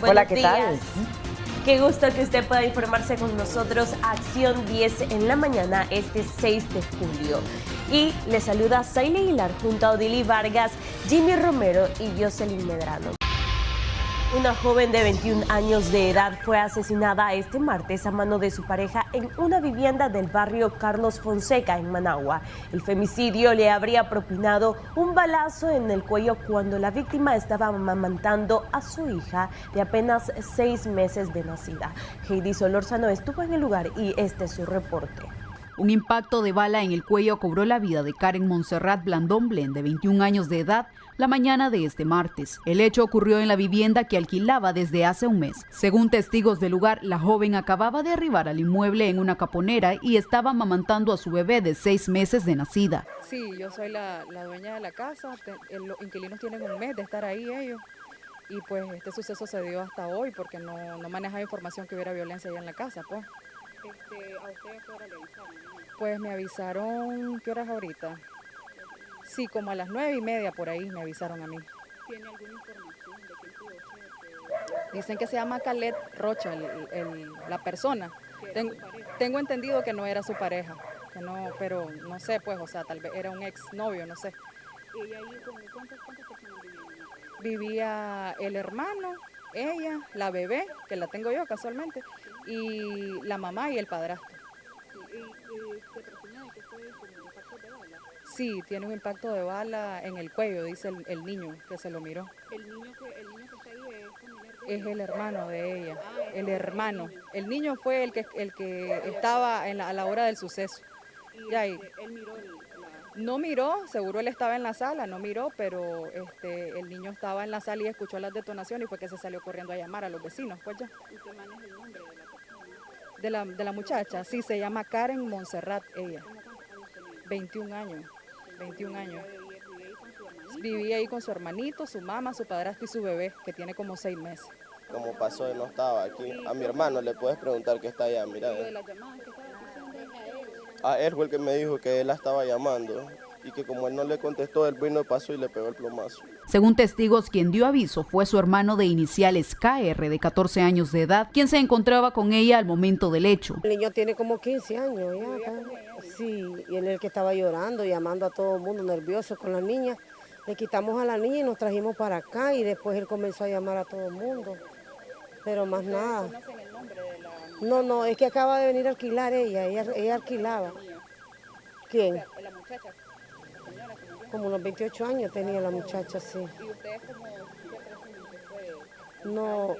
Hola, ¿qué tal? Qué gusto que usted pueda informarse con nosotros. Acción 10 en la mañana, este 6 de julio. Y le saluda Saile Aguilar junto a Odili Vargas, Jimmy Romero y Jocelyn Medrano. Una joven de 21 años de edad fue asesinada este martes a mano de su pareja en una vivienda del barrio Carlos Fonseca, en Managua. El femicidio le habría propinado un balazo en el cuello cuando la víctima estaba amamantando a su hija de apenas 6 meses de nacida. Heidi Solórzano estuvo en el lugar y este es su reporte. Un impacto de bala en el cuello cobró la vida de Karen Montserrat Blandón Blen, de 21 años de edad, la mañana de este martes. El hecho ocurrió en la vivienda que alquilaba desde hace un mes. Según testigos del lugar, la joven acababa de arribar al inmueble en una caponera y estaba amamantando a su bebé de 6 meses de nacida. Sí, yo soy la dueña de la casa, los inquilinos tienen un mes de estar ahí ellos. Y pues este suceso se dio hasta hoy porque no manejaba información que hubiera violencia allá en la casa, pues. ¿A usted qué hora le avisaron? Pues me avisaron, ¿qué horas ahorita? Sí, como a las 9:30 por ahí me avisaron a mí. ¿Tiene alguna información de quién pudo ser? Dicen que se llama Calet Rocha, la persona. Tengo entendido que no era su pareja, que no, pero no sé, pues, o sea, tal vez era un exnovio, no sé. ¿Y ella ahí cuántas personas vivían? Vivía el hermano, ella, la bebé, que la tengo yo casualmente, y la mamá y el padrastro. ¿Y se presume que fue con impacto de bala? Sí, tiene un impacto de bala en el cuello, dice el niño que se lo miró. ¿El niño que está ahí es familiar de ella? Es el hermano de ella, el hermano. El niño fue el que estaba a la hora del suceso. ¿Y él miró No miró, seguro él estaba en la sala, no miró, pero el niño estaba en la sala y escuchó las detonaciones y fue que se salió corriendo a llamar a los vecinos, pues ya. ¿Usted maneja el nombre de la persona? De la muchacha, sí, se llama Karen Montserrat, ella. ¿Cuántos años tenía? 21 años, 21 años. ¿Vivía ahí con su hermanito? Vivía ahí con su hermanito, su mamá, su padrastro y su bebé, que tiene como 6 meses. Como pasó y no estaba aquí. A mi hermano le puedes preguntar que está allá, mira. ¿Y de las llamadas que estaba haciendo a él? A él fue el que me dijo que él la estaba llamando y que como él no le contestó, él vino, pasó y le pegó el plomazo. Según testigos, quien dio aviso fue su hermano de iniciales KR, de 14 años de edad, quien se encontraba con ella al momento del hecho. El niño tiene como 15 años ya. Sí, y él es el que estaba llorando, llamando a todo el mundo, nervioso con la niña. Le quitamos a la niña y nos trajimos para acá y después él comenzó a llamar a todo el mundo. Pero más nada. ¿Conocen el nombre de la...? No, es que acaba de venir a alquilar ella alquilaba. ¿Quién? La muchacha, la señora que murió. Como unos 28 años tenía la muchacha, sí. ¿Y ustedes cómo presumen que fue? No,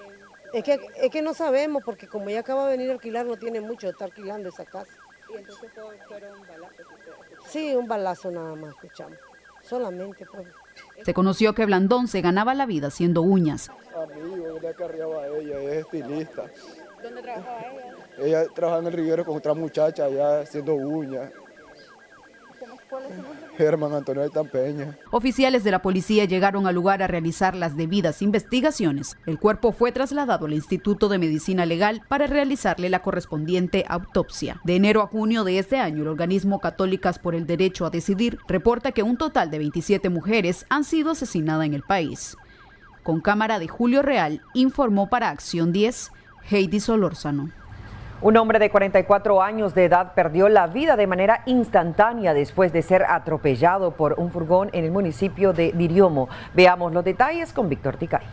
es que no sabemos porque como ella acaba de venir a alquilar no tiene mucho de estar alquilando esa casa. ¿Y entonces fueron balazos que usted escuchó? Sí, un balazo nada más escuchamos, solamente pues. Se conoció que Blandón se ganaba la vida haciendo uñas. Amigo, le acarreaba a ella, ella es estilista. ¿Dónde trabajaba ella? Ella trabajaba en el Rivero con otra muchacha allá haciendo uñas. ¿Cuál es su nombre? Germán Antonio de Tampeña. Oficiales de la policía llegaron al lugar a realizar las debidas investigaciones. El cuerpo fue trasladado al Instituto de Medicina Legal para realizarle la correspondiente autopsia. De enero a junio de este año, el organismo Católicas por el Derecho a Decidir reporta que un total de 27 mujeres han sido asesinadas en el país. Con cámara de Julio Real, informó para Acción 10, Heidi Solórzano. Un hombre de 44 años de edad perdió la vida de manera instantánea después de ser atropellado por un furgón en el municipio de Diriomo. Veamos los detalles con Víctor Ticay.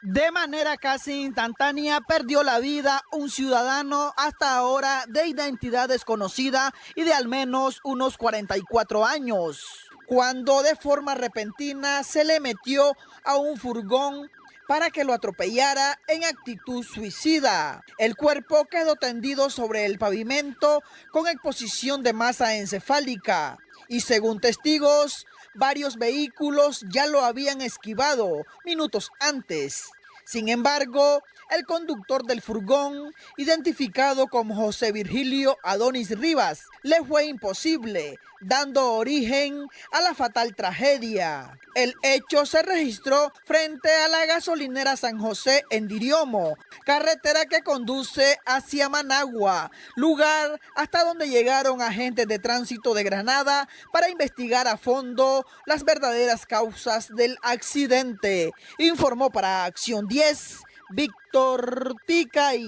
De manera casi instantánea perdió la vida un ciudadano hasta ahora de identidad desconocida y de al menos unos 44 años, cuando de forma repentina se le metió a un furgón para que lo atropellara en actitud suicida. El cuerpo quedó tendido sobre el pavimento con exposición de masa encefálica y según testigos, varios vehículos ya lo habían esquivado minutos antes. Sin embargo, el conductor del furgón, identificado como José Virgilio Adonis Rivas, le fue imposible, dando origen a la fatal tragedia. El hecho se registró frente a la gasolinera San José en Diriomo, carretera que conduce hacia Managua, lugar hasta donde llegaron agentes de tránsito de Granada para investigar a fondo las verdaderas causas del accidente. Informó para Acción 10, Víctor Ticay.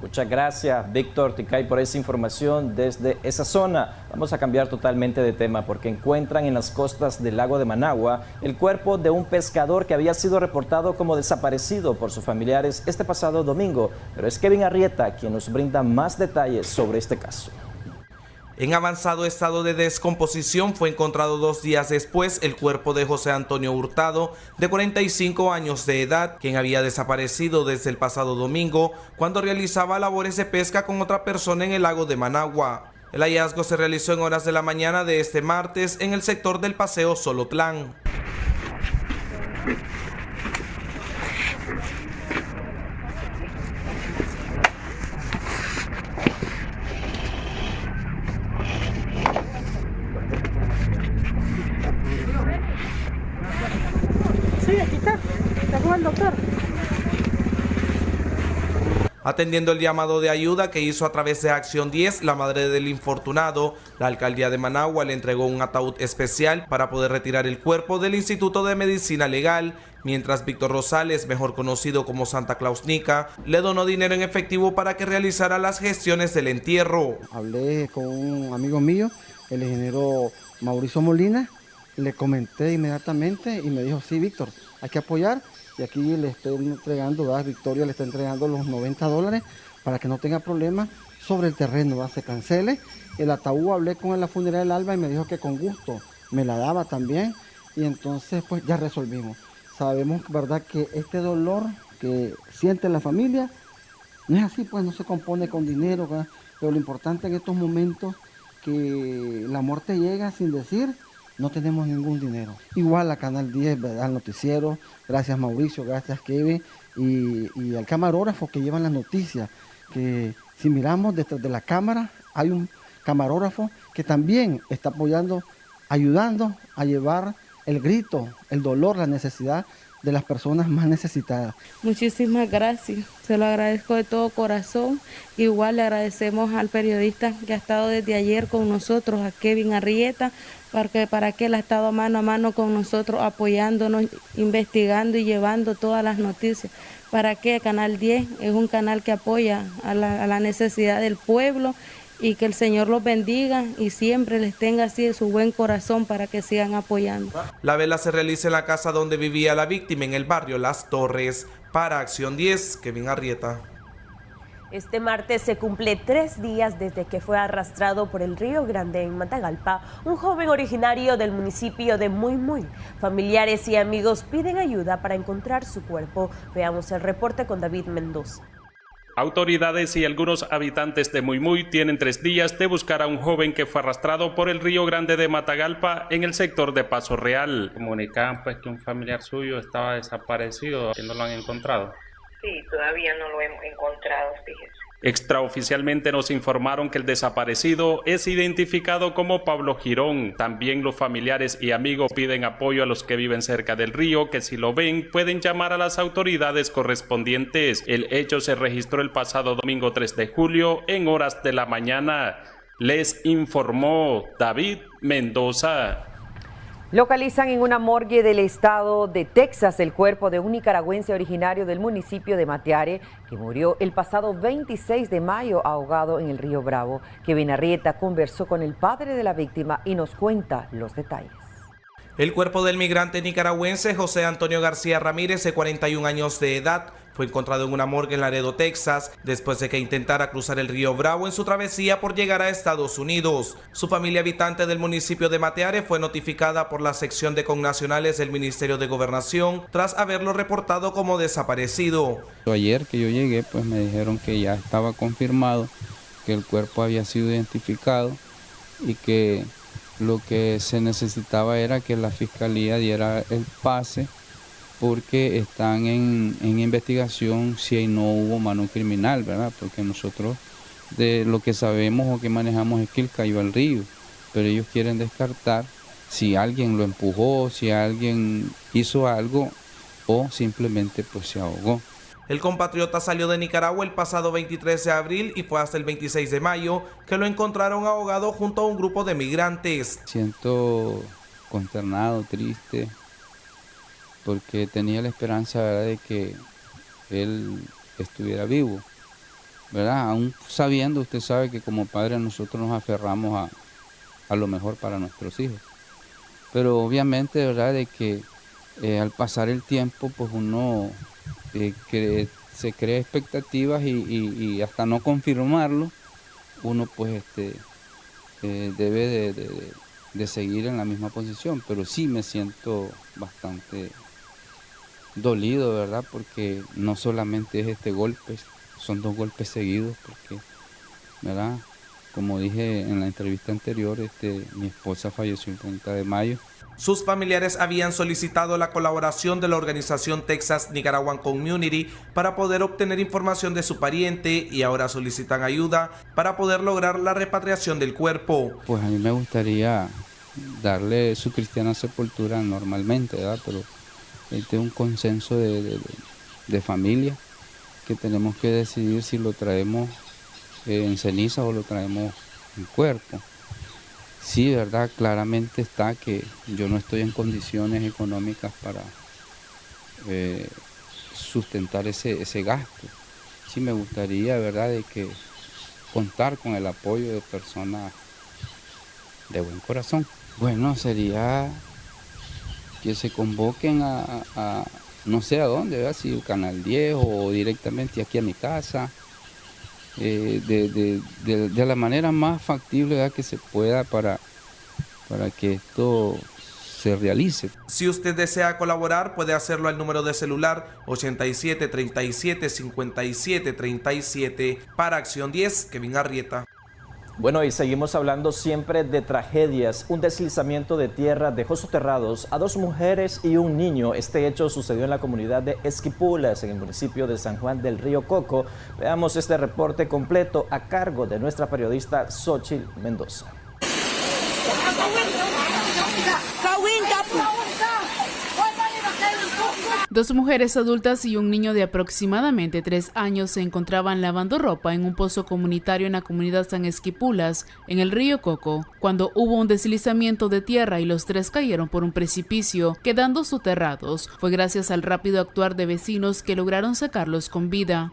Muchas gracias, Víctor Ticay, por esa información desde esa zona. Vamos a cambiar totalmente de tema porque encuentran en las costas del lago de Managua el cuerpo de un pescador que había sido reportado como desaparecido por sus familiares este pasado domingo. Pero es Kevin Arrieta quien nos brinda más detalles sobre este caso. En avanzado estado de descomposición fue encontrado 2 días después el cuerpo de José Antonio Hurtado, de 45 años de edad, quien había desaparecido desde el pasado domingo cuando realizaba labores de pesca con otra persona en el lago de Managua. El hallazgo se realizó en horas de la mañana de este martes en el sector del Paseo Solotlán. Atendiendo el llamado de ayuda que hizo a través de Acción 10, la madre del infortunado, la alcaldía de Managua le entregó un ataúd especial para poder retirar el cuerpo del Instituto de Medicina Legal, mientras Víctor Rosales, mejor conocido como Santa Claus Nica, le donó dinero en efectivo para que realizara las gestiones del entierro. Hablé con un amigo mío, el ingeniero Mauricio Molina, le comenté inmediatamente y me dijo, sí, Víctor, hay que apoyar. Y aquí le estoy entregando, Victoria le está entregando los $90 para que no tenga problemas sobre el terreno, se cancele. El ataúd, hablé con la funeraria del Alba y me dijo que con gusto me la daba también. Y entonces pues ya resolvimos. Sabemos, verdad, que este dolor que siente la familia no es así, pues no se compone con dinero, ¿verdad? Pero lo importante en estos momentos que la muerte llega sin decir, no tenemos ningún dinero. Igual a Canal 10, ¿verdad? Al noticiero, gracias Mauricio, gracias Kevin y al camarógrafo que llevan las noticias, que si miramos detrás de la cámara hay un camarógrafo que también está apoyando, ayudando a llevar el grito, el dolor, la necesidad de las personas más necesitadas. Muchísimas gracias, se lo agradezco de todo corazón. Igual le agradecemos al periodista que ha estado desde ayer con nosotros, a Kevin Arrieta, para que él ha estado mano a mano con nosotros, apoyándonos, investigando y llevando todas las noticias. Para que Canal 10 es un canal que apoya a la necesidad del pueblo, y que el Señor los bendiga y siempre les tenga así su buen corazón para que sigan apoyando. La vela se realiza en la casa donde vivía la víctima en el barrio Las Torres. Para Acción 10, Kevin Arrieta. Este martes se cumple 3 días desde que fue arrastrado por el Río Grande en Matagalpa un joven originario del municipio de Muy Muy. Familiares y amigos piden ayuda para encontrar su cuerpo. Veamos el reporte con David Mendoza. Autoridades y algunos habitantes de Muy Muy tienen 3 días de buscar a un joven que fue arrastrado por el Río Grande de Matagalpa en el sector de Paso Real. Comunicaban pues que un familiar suyo estaba desaparecido, que no lo han encontrado. Sí, todavía no lo hemos encontrado, fíjese. Extraoficialmente nos informaron que el desaparecido es identificado como Pablo Girón. También los familiares y amigos piden apoyo a los que viven cerca del río, que si lo ven pueden llamar a las autoridades correspondientes. El hecho se registró el pasado domingo 3 de julio en horas de la mañana. Les informó David Mendoza. Localizan en una morgue del estado de Texas el cuerpo de un nicaragüense originario del municipio de Matiare que murió el pasado 26 de mayo ahogado en el río Bravo. Kevin Arrieta conversó con el padre de la víctima y nos cuenta los detalles. El cuerpo del migrante nicaragüense José Antonio García Ramírez, de 41 años de edad, fue encontrado en una morgue en Laredo, Texas, después de que intentara cruzar el río Bravo en su travesía por llegar a Estados Unidos. Su familia, habitante del municipio de Matiare, fue notificada por la sección de connacionales del Ministerio de Gobernación tras haberlo reportado como desaparecido. Ayer que yo llegué, pues me dijeron que ya estaba confirmado que el cuerpo había sido identificado y que lo que se necesitaba era que la fiscalía diera el pase porque están en investigación si no hubo mano criminal, ¿verdad? Porque nosotros de lo que sabemos o que manejamos es que él cayó al río, pero ellos quieren descartar si alguien lo empujó, si alguien hizo algo o simplemente pues se ahogó. El compatriota salió de Nicaragua el pasado 23 de abril y fue hasta el 26 de mayo que lo encontraron ahogado junto a un grupo de migrantes. Siento consternado, triste, porque tenía la esperanza, ¿verdad?, de que él estuviera vivo, ¿verdad? Aún sabiendo, usted sabe que como padres nosotros nos aferramos a lo mejor para nuestros hijos. Pero obviamente, ¿verdad?, de que al pasar el tiempo, pues uno se crea expectativas y hasta no confirmarlo, uno pues debe de seguir en la misma posición. Pero sí me siento bastante dolido, ¿verdad?, porque no solamente es este golpe, son 2 golpes seguidos, porque, ¿verdad?, como dije en la entrevista anterior, mi esposa falleció el 30 de mayo. Sus familiares habían solicitado la colaboración de la organización Texas Nicaraguan Community para poder obtener información de su pariente y ahora solicitan ayuda para poder lograr la repatriación del cuerpo. Pues a mí me gustaría darle su cristiana sepultura normalmente, ¿verdad? Pero este es un consenso de familia que tenemos que decidir si lo traemos en ceniza o lo traemos en cuerpo. Sí, verdad, claramente está que yo no estoy en condiciones económicas para sustentar ese gasto. Sí me gustaría, verdad, de que contar con el apoyo de personas de buen corazón. Bueno, sería que se convoquen a no sé a dónde, ¿verdad? Si Canal 10 o directamente aquí a mi casa. De la manera más factible, ¿verdad?, que se pueda para que esto se realice. Si usted desea colaborar, puede hacerlo al número de celular 87 37 57 37. Para Acción 10, Kevin Arrieta. Bueno, y seguimos hablando siempre de tragedias. Un deslizamiento de tierra dejó soterrados a 2 mujeres y un niño. Este hecho sucedió en la comunidad de Esquipulas, en el municipio de San Juan del Río Coco. Veamos este reporte completo a cargo de nuestra periodista Xochitl Mendoza. 2 mujeres adultas y un niño de aproximadamente 3 años se encontraban lavando ropa en un pozo comunitario en la comunidad San Esquipulas, en el río Coco, cuando hubo un deslizamiento de tierra y los 3 cayeron por un precipicio, quedando soterrados. Fue gracias al rápido actuar de vecinos que lograron sacarlos con vida.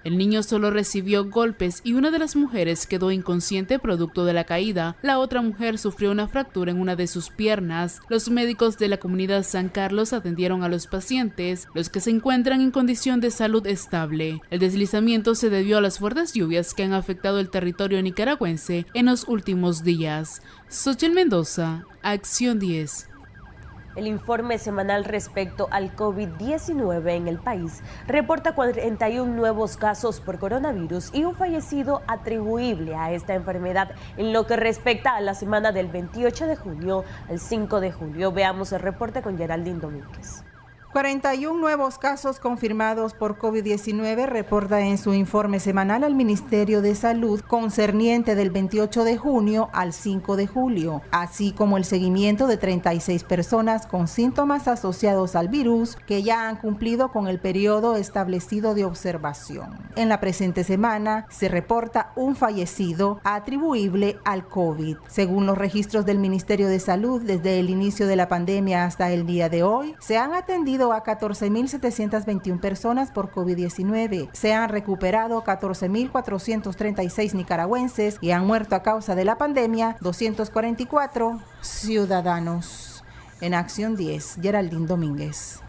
El niño solo recibió golpes y una de las mujeres quedó inconsciente producto de la caída. La otra mujer sufrió una fractura en una de sus piernas. Los médicos de la comunidad San Carlos atendieron a los pacientes, los que se encuentran en condición de salud estable. El deslizamiento se debió a las fuertes lluvias que han afectado el territorio nicaragüense en los últimos días. Xochitl Mendoza, Acción 10. El informe semanal respecto al COVID-19 en el país reporta 41 nuevos casos por coronavirus y un fallecido atribuible a esta enfermedad en lo que respecta a la semana del 28 de junio al 5 de julio. Veamos el reporte con Geraldine Domínguez. 41 nuevos casos confirmados por COVID-19 reporta en su informe semanal al Ministerio de Salud concerniente del 28 de junio al 5 de julio, así como el seguimiento de 36 personas con síntomas asociados al virus que ya han cumplido con el periodo establecido de observación. En la presente semana se reporta un fallecido atribuible al COVID. Según los registros del Ministerio de Salud, desde el inicio de la pandemia hasta el día de hoy, se han atendido a 14.721 personas por COVID-19. Se han recuperado 14.436 nicaragüenses y han muerto a causa de la pandemia 244 ciudadanos. En Acción 10, Geraldine Domínguez.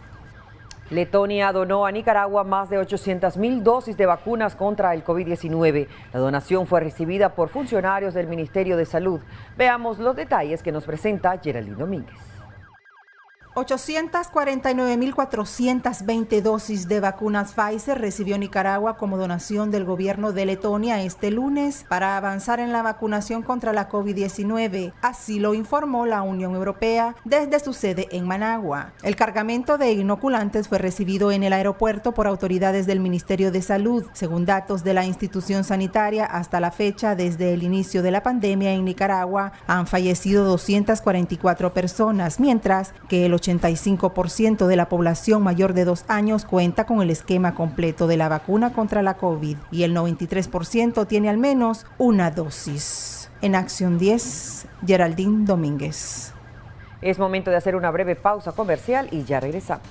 Letonia donó a Nicaragua más de 800.000 dosis de vacunas contra el COVID-19. La donación fue recibida por funcionarios del Ministerio de Salud. Veamos los detalles que nos presenta Geraldine Domínguez. 849.420 dosis de vacunas Pfizer recibió Nicaragua como donación del gobierno de Letonia este lunes para avanzar en la vacunación contra la COVID-19. Así lo informó la Unión Europea desde su sede en Managua. El cargamento de inoculantes fue recibido en el aeropuerto por autoridades del Ministerio de Salud. Según datos de la institución sanitaria, hasta la fecha, desde el inicio de la pandemia en Nicaragua, han fallecido 244 personas, mientras que el 85% de la población mayor de 2 años cuenta con el esquema completo de la vacuna contra la COVID y el 93% tiene al menos una dosis. En Acción 10, Geraldine Domínguez. Es momento de hacer una breve pausa comercial y ya regresamos.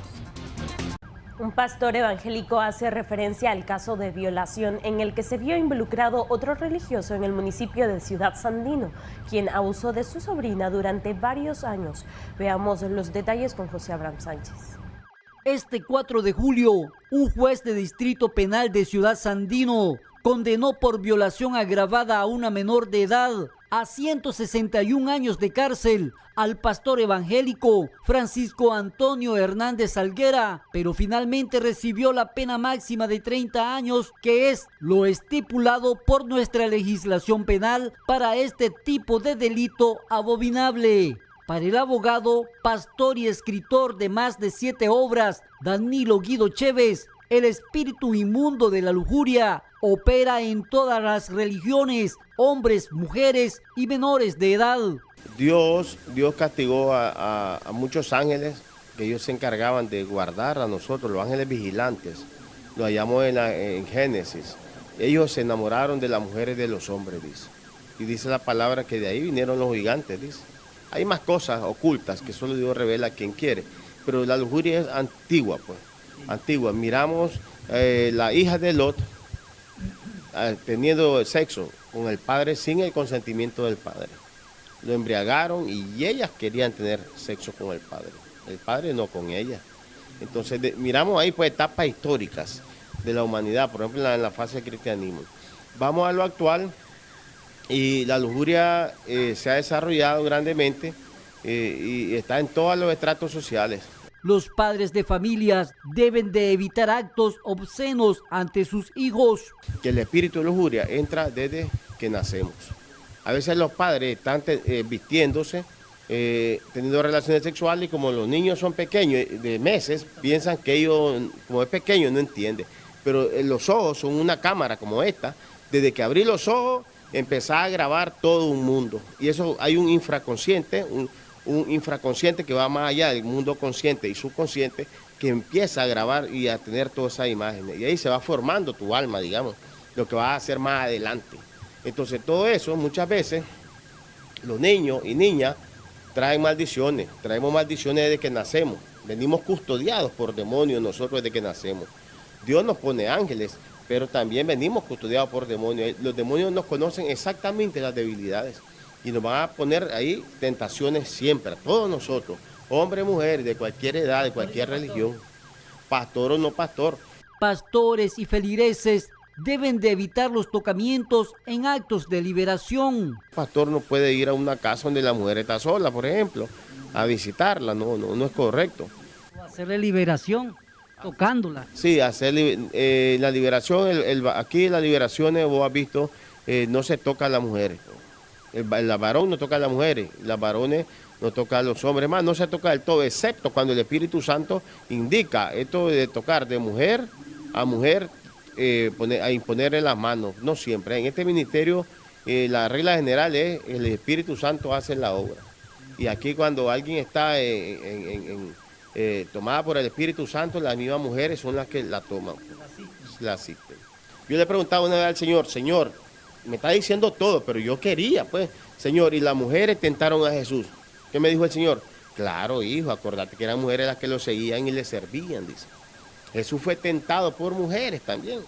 Un pastor evangélico hace referencia al caso de violación en el que se vio involucrado otro religioso en el municipio de Ciudad Sandino, quien abusó de su sobrina durante varios años. Veamos los detalles con José Abraham Sánchez. Este 4 de julio, un juez de distrito penal de Ciudad Sandino condenó por violación agravada a una menor de edad a 161 años de cárcel al pastor evangélico Francisco Antonio Hernández Salguera, pero finalmente recibió la pena máxima de 30 años, que es lo estipulado por nuestra legislación penal para este tipo de delito abominable. Para el abogado, pastor y escritor de más de 7 obras, Danilo Guido Chévez, el espíritu inmundo de la lujuria opera en todas las religiones, hombres, mujeres y menores de edad. Dios castigó a muchos ángeles que ellos se encargaban de guardar a nosotros, los ángeles vigilantes. Lo hallamos en Génesis. Ellos se enamoraron de las mujeres de los hombres, dice. Y dice la palabra que de ahí vinieron los gigantes, dice. Hay más cosas ocultas que solo Dios revela a quien quiere. Pero la lujuria es antigua, pues. Antigua. Miramos la hija de Lot teniendo sexo con el padre sin el consentimiento del padre. Lo embriagaron y ellas querían tener sexo con el padre no con ella. Entonces miramos ahí pues etapas históricas de la humanidad, por ejemplo en la fase del cristianismo. Vamos a lo actual y la lujuria se ha desarrollado grandemente y está en todos los estratos sociales. Los padres de familias deben de evitar actos obscenos ante sus hijos. Que el espíritu de lujuria entra desde que nacemos. A veces los padres están vistiéndose, teniendo relaciones sexuales y como los niños son pequeños, de meses, piensan que ellos, como es pequeño, no entiende. Pero los ojos son una cámara como esta. Desde que abrí los ojos, empezar a grabar todo un mundo. Y eso hay un infraconsciente, un infraconsciente que va más allá del mundo consciente y subconsciente, que empieza a grabar y a tener todas esas imágenes. Y ahí se va formando tu alma, digamos, lo que vas a hacer más adelante. Entonces todo eso, muchas veces, los niños y niñas traen maldiciones. Traemos maldiciones desde que nacemos. Venimos custodiados por demonios nosotros desde que nacemos. Dios nos pone ángeles, pero también venimos custodiados por demonios. Los demonios nos conocen exactamente las debilidades. Y nos van a poner ahí tentaciones siempre, a todos nosotros, hombres, mujeres, de cualquier edad, de cualquier religión, pastor o no pastor. Pastores y feligreses deben de evitar los tocamientos en actos de liberación. El pastor no puede ir a una casa donde la mujer está sola, por ejemplo, a visitarla, no es correcto. Hacerle liberación, tocándola. Sí, hacer la liberación, aquí en las liberaciones vos has visto, no se toca a las mujeres. El varón no toca a las mujeres, las varones no toca a los hombres, más no se toca del todo, excepto cuando el Espíritu Santo indica esto de tocar de mujer a mujer, a imponerle las manos, no siempre. En este ministerio la regla general es el Espíritu Santo hace la obra. Y aquí cuando alguien está tomada por el Espíritu Santo, las mismas mujeres son las que la toman, la asisten. Yo le preguntaba una vez al Señor, me está diciendo todo, pero yo quería, pues, Señor, y las mujeres tentaron a Jesús. ¿Qué me dijo el Señor? Claro, hijo, acordate que eran mujeres las que lo seguían y le servían, dice. Jesús fue tentado por mujeres también,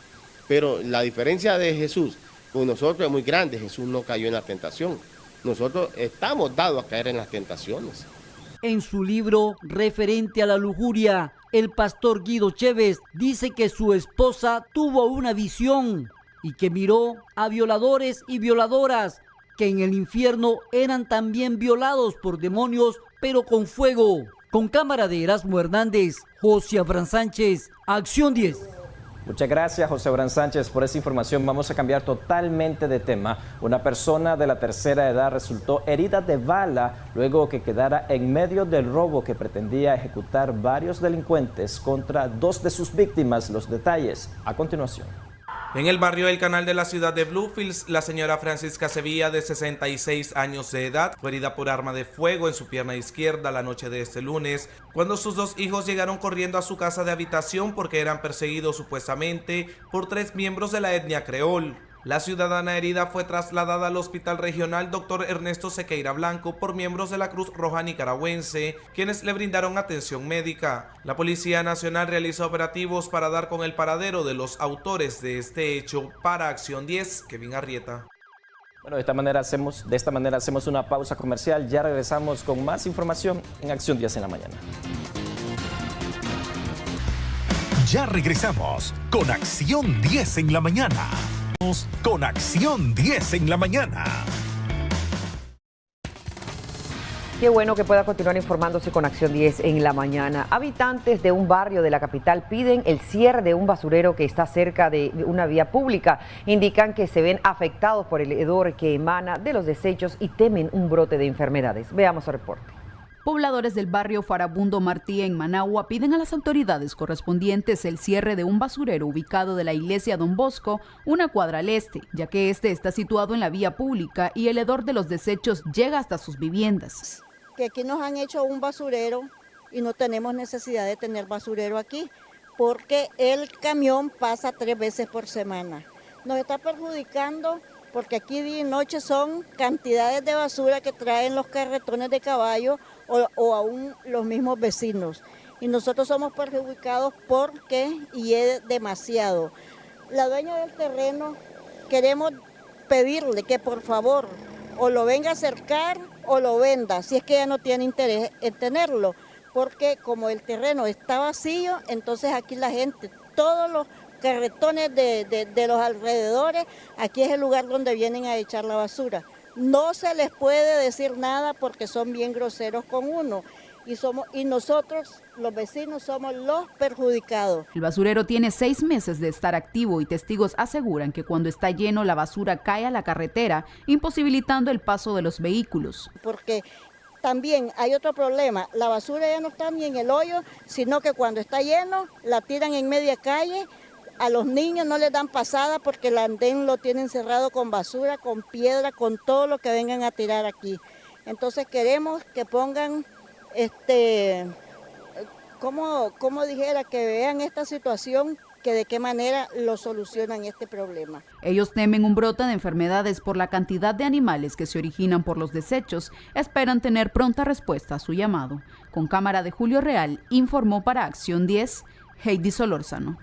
pero la diferencia de Jesús con nosotros es muy grande. Jesús no cayó en la tentación. Nosotros estamos dados a caer en las tentaciones. En su libro referente a la lujuria, el pastor Guido Chévez dice que su esposa tuvo una visión y que miró a violadores y violadoras que en el infierno eran también violados por demonios, pero con fuego. Con cámara de Erasmo Hernández, José Abraham Sánchez, Acción 10. Muchas gracias, José Abraham Sánchez, por esa información. Vamos a cambiar totalmente de tema. Una persona de la tercera edad resultó herida de bala luego que quedara en medio del robo que pretendía ejecutar varios delincuentes contra 2 de sus víctimas. Los detalles a continuación. En el barrio del Canal de la ciudad de Bluefields, la señora Francisca Sevilla, de 66 años de edad, fue herida por arma de fuego en su pierna izquierda la noche de este lunes, cuando sus 2 hijos llegaron corriendo a su casa de habitación porque eran perseguidos supuestamente por 3 miembros de la etnia creol. La ciudadana herida fue trasladada al Hospital Regional Dr. Ernesto Sequeira Blanco por miembros de la Cruz Roja Nicaragüense, quienes le brindaron atención médica. La Policía Nacional realizó operativos para dar con el paradero de los autores de este hecho. Para Acción 10, Kevin Arrieta. Bueno, de esta manera hacemos una pausa comercial. Ya regresamos con más información en Acción 10 en la mañana. Ya regresamos con Acción 10 en la mañana. Con Acción 10 en la mañana. Qué bueno que pueda continuar informándose con Acción 10 en la mañana. Habitantes de un barrio de la capital piden el cierre de un basurero que está cerca de una vía pública. Indican que se ven afectados por el hedor que emana de los desechos y temen un brote de enfermedades. Veamos el reporte. Pobladores del barrio Farabundo Martí en Managua piden a las autoridades correspondientes el cierre de un basurero ubicado de la iglesia Don Bosco, una cuadra al este, ya que este está situado en la vía pública y el hedor de los desechos llega hasta sus viviendas. Que aquí nos han hecho un basurero y no tenemos necesidad de tener basurero aquí, porque el camión pasa 3 veces por semana. Nos está perjudicando porque aquí día y noche son cantidades de basura que traen los carretones de caballo o aún los mismos vecinos. Y nosotros somos perjudicados porque y es demasiado. La dueña del terreno queremos pedirle que por favor o lo venga a acercar o lo venda, si es que ella no tiene interés en tenerlo, porque como el terreno está vacío, entonces aquí la gente, todos los carretones de los alrededores, aquí es el lugar donde vienen a echar la basura. No se les puede decir nada porque son bien groseros con uno y nosotros, los vecinos, somos los perjudicados. El basurero tiene 6 meses de estar activo y testigos aseguran que cuando está lleno la basura cae a la carretera, imposibilitando el paso de los vehículos. Porque también hay otro problema, la basura ya no está ni en el hoyo, sino que cuando está lleno la tiran en media calle. A los niños no les dan pasada porque el andén lo tienen cerrado con basura, con piedra, con todo lo que vengan a tirar aquí. Entonces queremos que pongan, como dijera, que vean esta situación, que de qué manera lo solucionan este problema. Ellos temen un brote de enfermedades por la cantidad de animales que se originan por los desechos. Esperan tener pronta respuesta a su llamado. Con cámara de Julio Real, informó para Acción 10, Heidi Solórzano.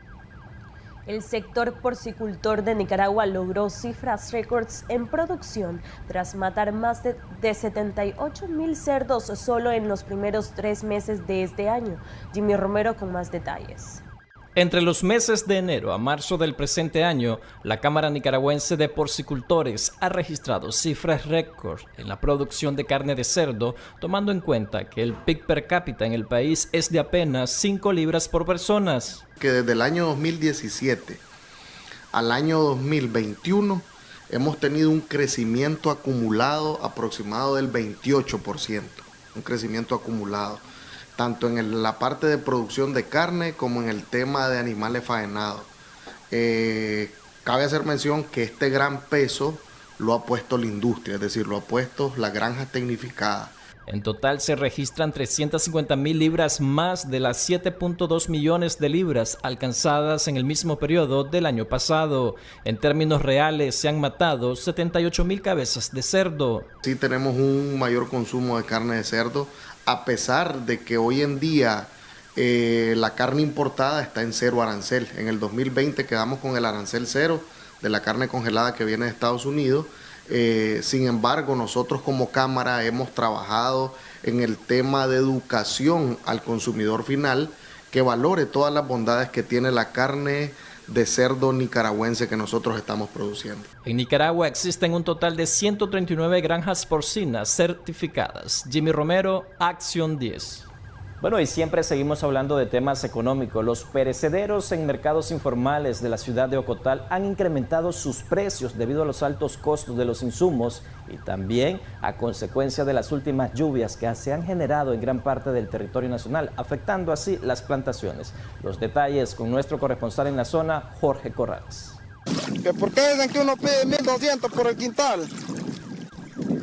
El sector porcicultor de Nicaragua logró cifras récords en producción tras matar más de 78,000 cerdos solo en los primeros 3 meses de este año. Jimmy Romero con más detalles. Entre los meses de enero a marzo del presente año, la Cámara Nicaragüense de Porcicultores ha registrado cifras récord en la producción de carne de cerdo, tomando en cuenta que el PIB per cápita en el país es de apenas 5 libras por persona. Que desde el año 2017 al año 2021 hemos tenido un crecimiento acumulado aproximado del 28%, un crecimiento acumulado, tanto en la parte de producción de carne como en el tema de animales faenados. Cabe hacer mención que este gran peso lo ha puesto la industria, es decir, lo ha puesto las granjas tecnificadas. En total se registran 350,000 libras más de las 7.2 millones de libras alcanzadas en el mismo periodo del año pasado. En términos reales se han matado 78,000 cabezas de cerdo. Sí tenemos un mayor consumo de carne de cerdo, a pesar de que hoy en día la carne importada está en 0 arancel. En el 2020 quedamos con el arancel 0 de la carne congelada que viene de Estados Unidos. Sin embargo, nosotros como Cámara hemos trabajado en el tema de educación al consumidor final, que valore todas las bondades que tiene la carne de cerdo nicaragüense que nosotros estamos produciendo. En Nicaragua existen un total de 139 granjas porcinas certificadas. Jimmy Romero, Acción 10. Bueno, y siempre seguimos hablando de temas económicos. Los perecederos en mercados informales de la ciudad de Ocotal han incrementado sus precios debido a los altos costos de los insumos y también a consecuencia de las últimas lluvias que se han generado en gran parte del territorio nacional, afectando así las plantaciones. Los detalles con nuestro corresponsal en la zona, Jorge Corrales. ¿Por qué dicen que uno pide 1.200 por el quintal?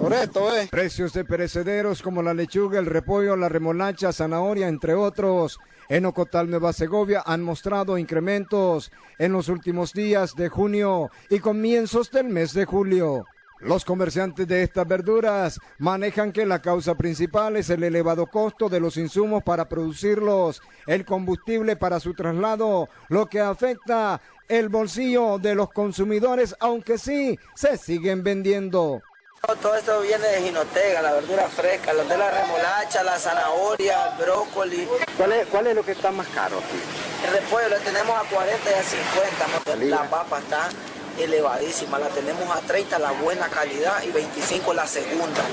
Por esto, Precios de perecederos como la lechuga, el repollo, la remolacha, zanahoria, entre otros, en Ocotal, Nueva Segovia, han mostrado incrementos en los últimos días de junio y comienzos del mes de julio. Los comerciantes de estas verduras manejan que la causa principal es el elevado costo de los insumos para producirlos, el combustible para su traslado, lo que afecta el bolsillo de los consumidores, aunque sí se siguen vendiendo. Todo esto viene de Jinotega, la verdura fresca, los de la remolacha, la zanahoria, el brócoli. ¿Cuál es lo que está más caro aquí? El repollo lo tenemos a 40 y a 50, la papa está elevadísima, la tenemos a 30 la buena calidad y 25 la segunda,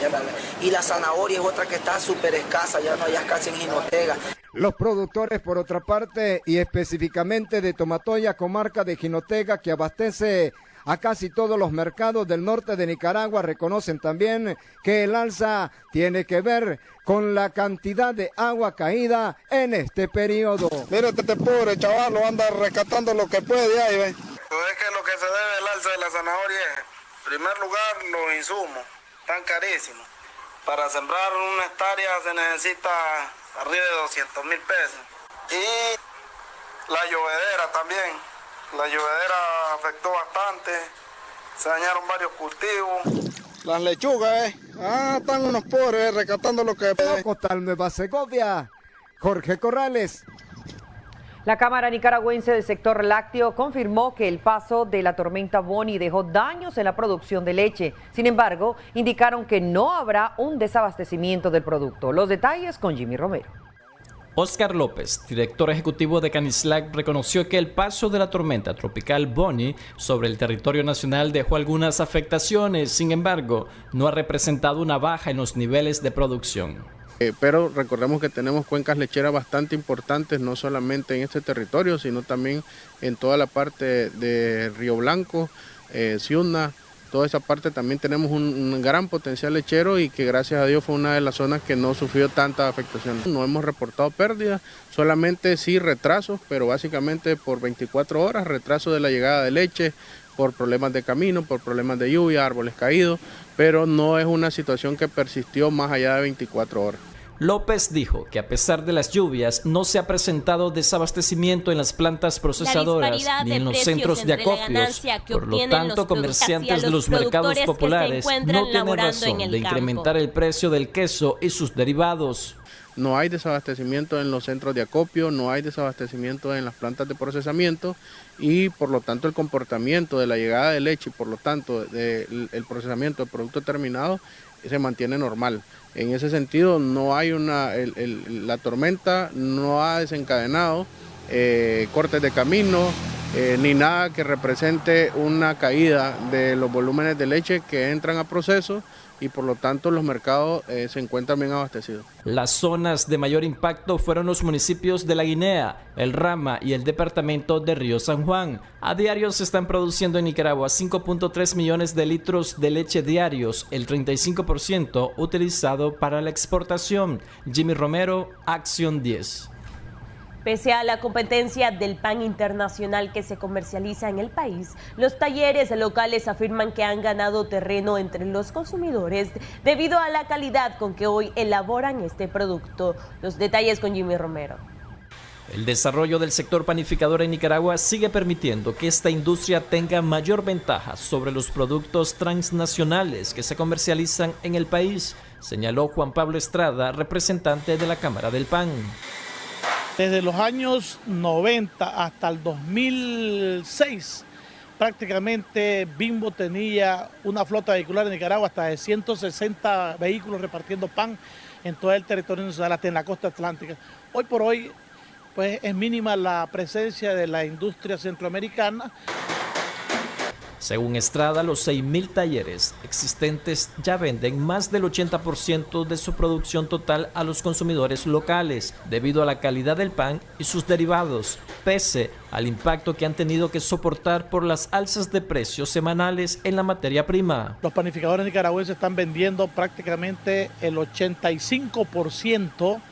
y la zanahoria es otra que está súper escasa, ya no hay casi en Jinotega. Los productores, por otra parte, y específicamente de Tomatoya, comarca de Jinotega, que abastece a casi todos los mercados del norte de Nicaragua, reconocen también que el alza tiene que ver con la cantidad de agua caída en este periodo. Mira, este pobre chaval lo anda rescatando lo que puede ahí, ¿ves? Pues es que lo que se debe al alza de la zanahoria es, en primer lugar, los insumos, están carísimos. Para sembrar una hectárea se necesita arriba de 200,000 pesos. Y la llovedera también. La llovedera afectó bastante, se dañaron varios cultivos. Las lechugas, están unos pobres rescatando lo que puede. Ocotal, Nueva Segovia, Jorge Corrales. La Cámara Nicaragüense del Sector Lácteo confirmó que el paso de la tormenta Bonnie dejó daños en la producción de leche. Sin embargo, indicaron que no habrá un desabastecimiento del producto. Los detalles con Jimmy Romero. Oscar López, director ejecutivo de Canislac, reconoció que el paso de la tormenta tropical Bonnie sobre el territorio nacional dejó algunas afectaciones. Sin embargo, no ha representado una baja en los niveles de producción. Pero recordemos que tenemos cuencas lecheras bastante importantes, no solamente en este territorio, sino también en toda la parte de Río Blanco, Ciuna, toda esa parte también tenemos un gran potencial lechero y que gracias a Dios fue una de las zonas que no sufrió tanta afectación. No hemos reportado pérdidas, solamente sí retrasos, pero básicamente por 24 horas, retraso de la llegada de leche, por problemas de camino, por problemas de lluvia, árboles caídos, pero no es una situación que persistió más allá de 24 horas. López dijo que a pesar de las lluvias no se ha presentado desabastecimiento en las plantas procesadoras ni en los centros de acopios. Por lo tanto, comerciantes de los mercados populares no tienen razón de incrementar el precio del queso y sus derivados. No hay desabastecimiento en los centros de acopio, no hay desabastecimiento en las plantas de procesamiento y por lo tanto el comportamiento de la llegada de leche y por lo tanto el procesamiento del producto terminado se mantiene normal. En ese sentido no hay la tormenta no ha desencadenado cortes de camino ni nada que represente una caída de los volúmenes de leche que entran a proceso y por lo tanto los mercados se encuentran bien abastecidos. Las zonas de mayor impacto fueron los municipios de La Guinea, El Rama y el departamento de Río San Juan. A diario se están produciendo en Nicaragua 5.3 millones de litros de leche diarios, el 35% utilizado para la exportación. Jimmy Romero, Acción 10. Pese a la competencia del pan internacional que se comercializa en el país, los talleres locales afirman que han ganado terreno entre los consumidores debido a la calidad con que hoy elaboran este producto. Los detalles con Jimmy Romero. El desarrollo del sector panificador en Nicaragua sigue permitiendo que esta industria tenga mayor ventaja sobre los productos transnacionales que se comercializan en el país, señaló Juan Pablo Estrada, representante de la Cámara del Pan. Desde los años 90 hasta el 2006, prácticamente Bimbo tenía una flota vehicular en Nicaragua hasta de 160 vehículos repartiendo pan en todo el territorio nacional, hasta en la costa atlántica. Hoy por hoy, pues es mínima la presencia de la industria centroamericana. Según Estrada, los 6.000 talleres existentes ya venden más del 80% de su producción total a los consumidores locales, debido a la calidad del pan y sus derivados, pese al impacto que han tenido que soportar por las alzas de precios semanales en la materia prima. Los panificadores nicaragüenses están vendiendo prácticamente el 85%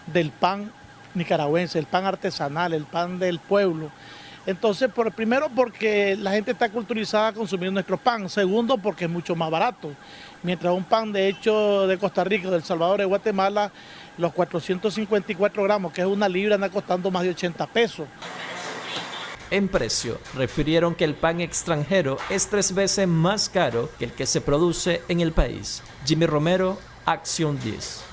del pan nicaragüense, el pan artesanal, el pan del pueblo. Entonces, primero porque la gente está culturizada a consumir nuestro pan, segundo porque es mucho más barato mientras un pan de hecho de Costa Rica, de El Salvador, de Guatemala, los 454 gramos, que es una libra, anda costando más de 80 pesos. En precio, refirieron que el pan extranjero es 3 veces más caro que el que se produce en el país. Jimmy Romero, Acción 10.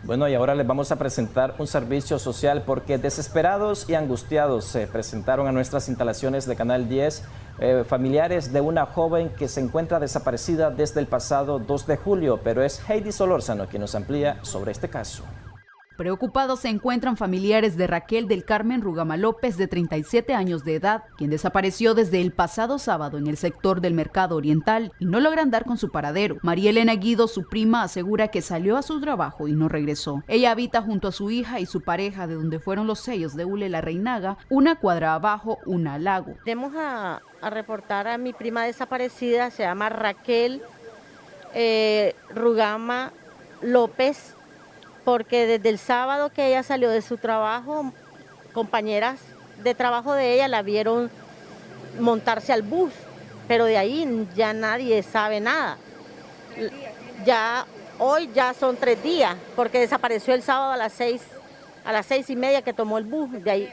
Bueno, y ahora les vamos a presentar un servicio social porque desesperados y angustiados se presentaron a nuestras instalaciones de Canal 10 familiares de una joven que se encuentra desaparecida desde el pasado 2 de julio, pero es Heidi Solórzano quien nos amplía sobre este caso. Preocupados se encuentran familiares de Raquel del Carmen Rugama López, de 37 años de edad, quien desapareció desde el pasado sábado en el sector del Mercado Oriental y no logran dar con su paradero. María Elena Guido, su prima, asegura que salió a su trabajo y no regresó. Ella habita junto a su hija y su pareja, de donde fueron los sellos de Ule La Reinaga, una cuadra abajo, una al lago. Vamos a reportar a mi prima desaparecida, se llama Raquel Rugama López, porque desde el sábado que ella salió de su trabajo, compañeras de trabajo de ella la vieron montarse al bus, pero de ahí ya nadie sabe nada. Ya hoy ya son 3 días, porque desapareció el sábado a las 6:30 que tomó el bus, de ahí,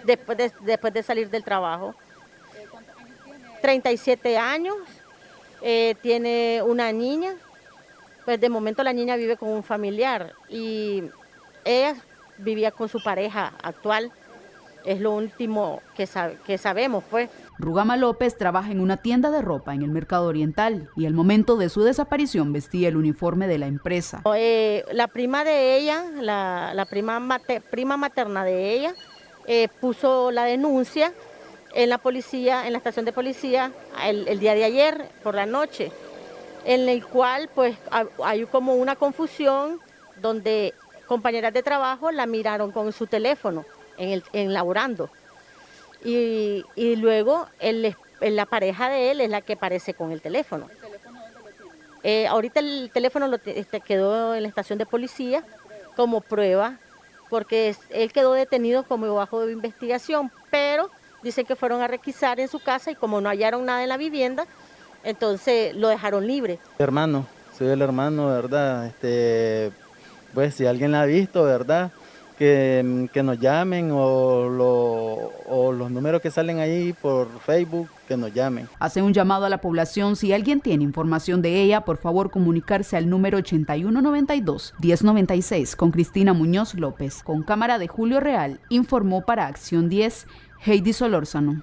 después de salir del trabajo. 37 años, tiene una niña. Pues de momento la niña vive con un familiar y ella vivía con su pareja actual, es lo último que sabemos, pues. Rugama López trabaja en una tienda de ropa en el Mercado Oriental y al momento de su desaparición vestía el uniforme de la empresa. La prima de ella, la prima materna de ella, puso la denuncia en la policía, en la estación de policía, el día de ayer por la noche, en el cual pues hay como una confusión donde compañeras de trabajo la miraron con su teléfono en laborando y luego la pareja de él es la que aparece con el teléfono. Ahorita el teléfono quedó en la estación de policía como prueba porque él quedó detenido como bajo de investigación, pero dicen que fueron a requisar en su casa y como no hallaron nada en la vivienda, entonces lo dejaron libre. Hermano, soy el hermano, ¿verdad? Pues si alguien la ha visto, ¿verdad? Que nos llamen o los números que salen ahí por Facebook, que nos llamen. Hace un llamado a la población, si alguien tiene información de ella, por favor comunicarse al número 8192-1096 con Cristina Muñoz López. Con cámara de Julio Real, informó para Acción 10, Heidi Solórzano.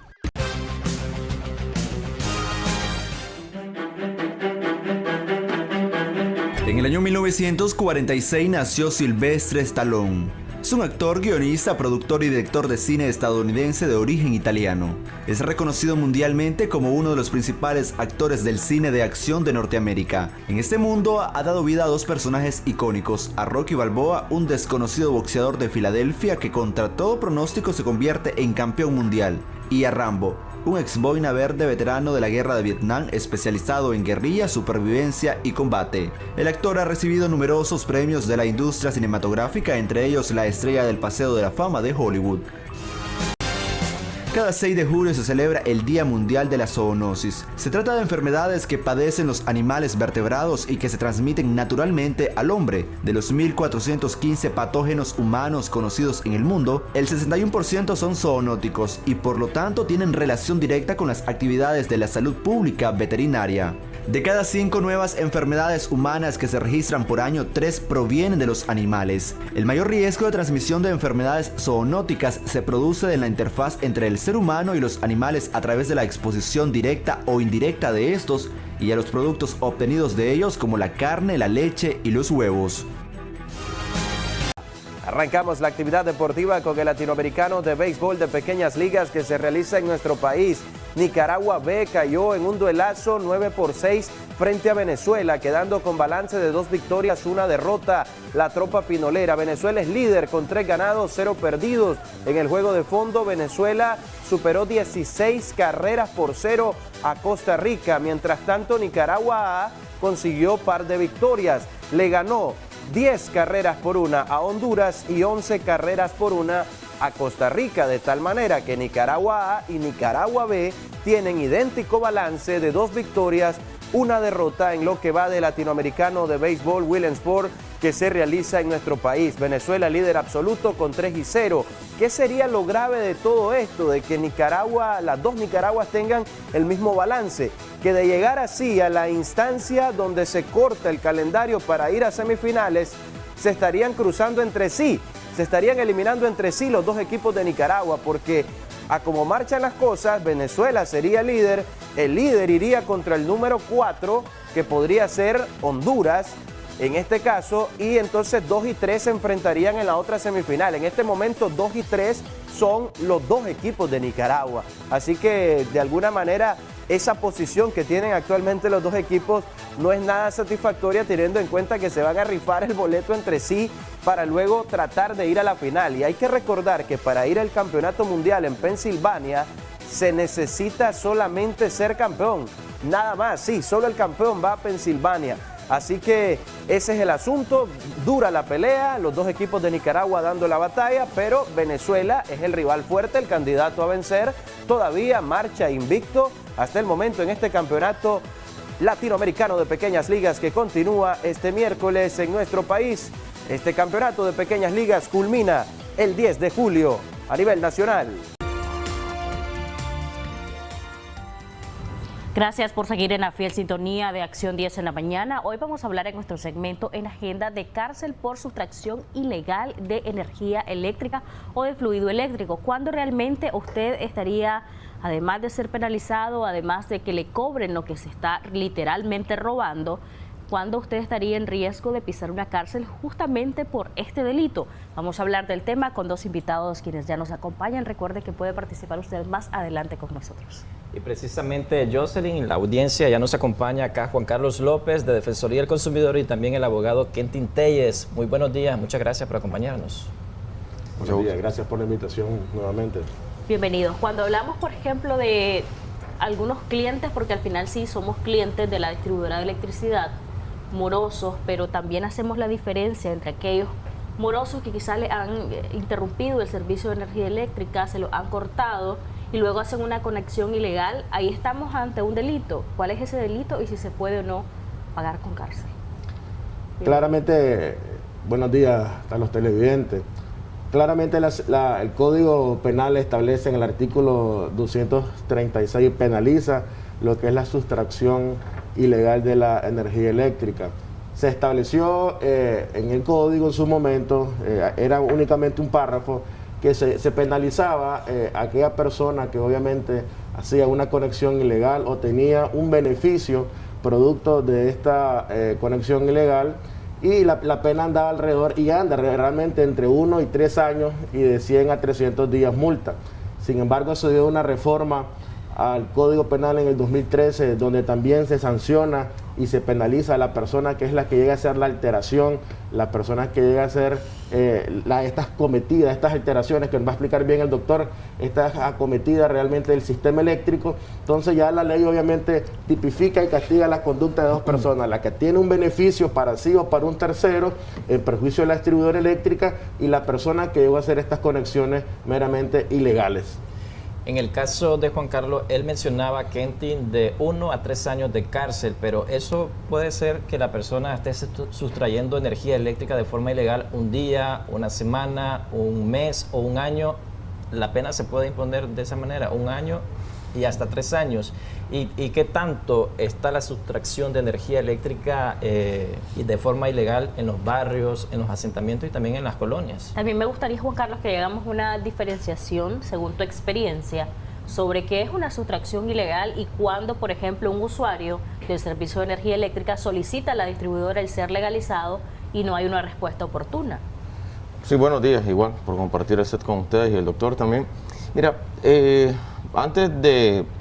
En el año 1946 nació Sylvester Stallone. Es un actor, guionista, productor y director de cine estadounidense de origen italiano. Es reconocido mundialmente como uno de los principales actores del cine de acción de Norteamérica. En este mundo ha dado vida a 2 personajes icónicos, a Rocky Balboa, un desconocido boxeador de Filadelfia que contra todo pronóstico se convierte en campeón mundial, y a Rambo, un ex boina verde veterano de la guerra de Vietnam especializado en guerrilla, supervivencia y combate. El actor ha recibido numerosos premios de la industria cinematográfica, entre ellos la estrella del Paseo de la Fama de Hollywood. Cada 6 de julio se celebra el Día Mundial de la Zoonosis. Se trata de enfermedades que padecen los animales vertebrados y que se transmiten naturalmente al hombre. De los 1.415 patógenos humanos conocidos en el mundo, el 61% son zoonóticos y por lo tanto tienen relación directa con las actividades de la salud pública veterinaria. De cada 5 nuevas enfermedades humanas que se registran por año, 3 provienen de los animales. El mayor riesgo de transmisión de enfermedades zoonóticas se produce en la interfaz entre el ser humano y los animales a través de la exposición directa o indirecta de estos y a los productos obtenidos de ellos como la carne, la leche y los huevos. Arrancamos la actividad deportiva con el latinoamericano de béisbol de pequeñas ligas que se realiza en nuestro país. Nicaragua B cayó en un duelazo 9-6 frente a Venezuela, quedando con balance de 2 victorias, 1 derrota. La tropa pinolera, Venezuela es líder con 3 ganados, 0 perdidos. En el juego de fondo, Venezuela superó 16-0 a Costa Rica. Mientras tanto, Nicaragua A consiguió par de victorias. Le ganó 10-1 a Honduras y 11-1 a Costa Rica, de tal manera que Nicaragua A y Nicaragua B tienen idéntico balance de 2 victorias, una derrota en lo que va de Latinoamericano de Béisbol Williamsport que se realiza en nuestro país. Venezuela líder absoluto con 3-0. ¿Qué sería lo grave de todo esto? De que Nicaragua, las dos Nicaraguas tengan el mismo balance. Que de llegar así a la instancia donde se corta el calendario para ir a semifinales, se estarían cruzando entre sí. Se estarían eliminando entre sí los dos equipos de Nicaragua, porque a como marchan las cosas, Venezuela sería líder, el líder iría contra el número 4, que podría ser Honduras, en este caso, y entonces 2 y 3 se enfrentarían en la otra semifinal. En este momento 2 y 3 son los dos equipos de Nicaragua, así que de alguna manera esa posición que tienen actualmente los dos equipos no es nada satisfactoria, teniendo en cuenta que se van a rifar el boleto entre sí para luego tratar de ir a la final. Y hay que recordar que para ir al Campeonato Mundial en Pensilvania se necesita solamente ser campeón, nada más. Sí, solo el campeón va a Pensilvania. Así que ese es el asunto, dura la pelea, los dos equipos de Nicaragua dando la batalla, pero Venezuela es el rival fuerte, el candidato a vencer, todavía marcha invicto hasta el momento en este campeonato latinoamericano de pequeñas ligas que continúa este miércoles en nuestro país. Este campeonato de pequeñas ligas culmina el 10 de julio a nivel nacional. Gracias por seguir en la fiel sintonía de Acción 10 en la mañana. Hoy vamos a hablar en nuestro segmento en agenda de cárcel por sustracción ilegal de energía eléctrica o de fluido eléctrico. ¿Cuándo realmente usted estaría, además de ser penalizado, además de que le cobren lo que se está literalmente robando, cuándo usted estaría en riesgo de pisar una cárcel justamente por este delito? Vamos a hablar del tema con dos invitados quienes ya nos acompañan. Recuerde que puede participar usted más adelante con nosotros. Y precisamente, Jocelyn, la audiencia ya nos acompaña acá Juan Carlos López de Defensoría del Consumidor y también el abogado Kentin Telles. Muy buenos días, muchas gracias por acompañarnos. Buenos días, gracias por la invitación nuevamente. Bienvenidos. Cuando hablamos, por ejemplo, de algunos clientes, porque al final sí somos clientes de la distribuidora de electricidad, morosos, pero también hacemos la diferencia entre aquellos morosos que quizás le han interrumpido el servicio de energía eléctrica, se lo han cortado y luego hacen una conexión ilegal. Ahí estamos ante un delito. ¿Cuál es ese delito y si se puede o no pagar con cárcel? Claramente, buenos días a los televidentes. Claramente el Código Penal establece en el artículo 236, penaliza lo que es la sustracción ilegal de la energía eléctrica. Se estableció en el código en su momento, era únicamente un párrafo, que se penalizaba a aquella persona que obviamente hacía una conexión ilegal o tenía un beneficio producto de esta conexión ilegal, y la pena andaba alrededor y anda realmente entre 1 y 3 años y de 100 a 300 días multa. Sin embargo, se dio una reforma al Código Penal en el 2013, donde también se sanciona y se penaliza a la persona que es la que llega a hacer la alteración, la persona que llega a hacer estas cometidas, estas alteraciones, que nos va a explicar bien el doctor, estas acometidas realmente del sistema eléctrico. Entonces ya la ley obviamente tipifica y castiga la conducta de dos personas, la que tiene un beneficio para sí o para un tercero, en perjuicio de la distribuidora eléctrica, y la persona que llegó a hacer estas conexiones meramente ilegales. En el caso de Juan Carlos, él mencionaba, Kentin, de 1 a 3 años de cárcel, pero eso puede ser que la persona esté sustrayendo energía eléctrica de forma ilegal un día, una semana, un mes o un año. La pena se puede imponer de esa manera, 1 año y hasta 3 años. ¿Y qué tanto está la sustracción de energía eléctrica de forma ilegal en los barrios, en los asentamientos y también en las colonias? A mí me gustaría, Juan Carlos, que hagamos una diferenciación, según tu experiencia, sobre qué es una sustracción ilegal y cuándo, por ejemplo, un usuario del servicio de energía eléctrica solicita a la distribuidora el ser legalizado y no hay una respuesta oportuna. Sí, buenos días, igual, por compartir el set con ustedes y el doctor también. Mira,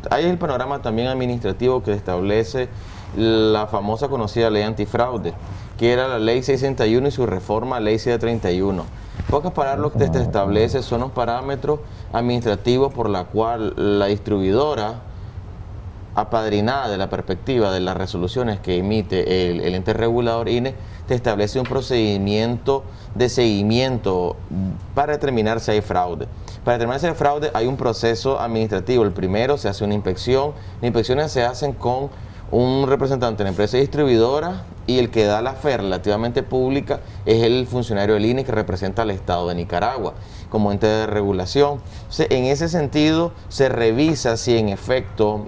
hay el panorama también administrativo que establece la famosa conocida ley antifraude, que era la ley 661 y su reforma ley 731. Pocas palabras, lo que se establece son los parámetros administrativos por la cual la distribuidora, apadrinada de la perspectiva de las resoluciones que emite el ente regulador INE, te establece un procedimiento de seguimiento para determinar si hay fraude. Para determinar si hay fraude hay un proceso administrativo. El primero, se hace una inspección. Las inspecciones se hacen con un representante de la empresa distribuidora y el que da la fe relativamente pública es el funcionario del INE que representa al Estado de Nicaragua como ente de regulación. Entonces, en ese sentido, se revisa si en efecto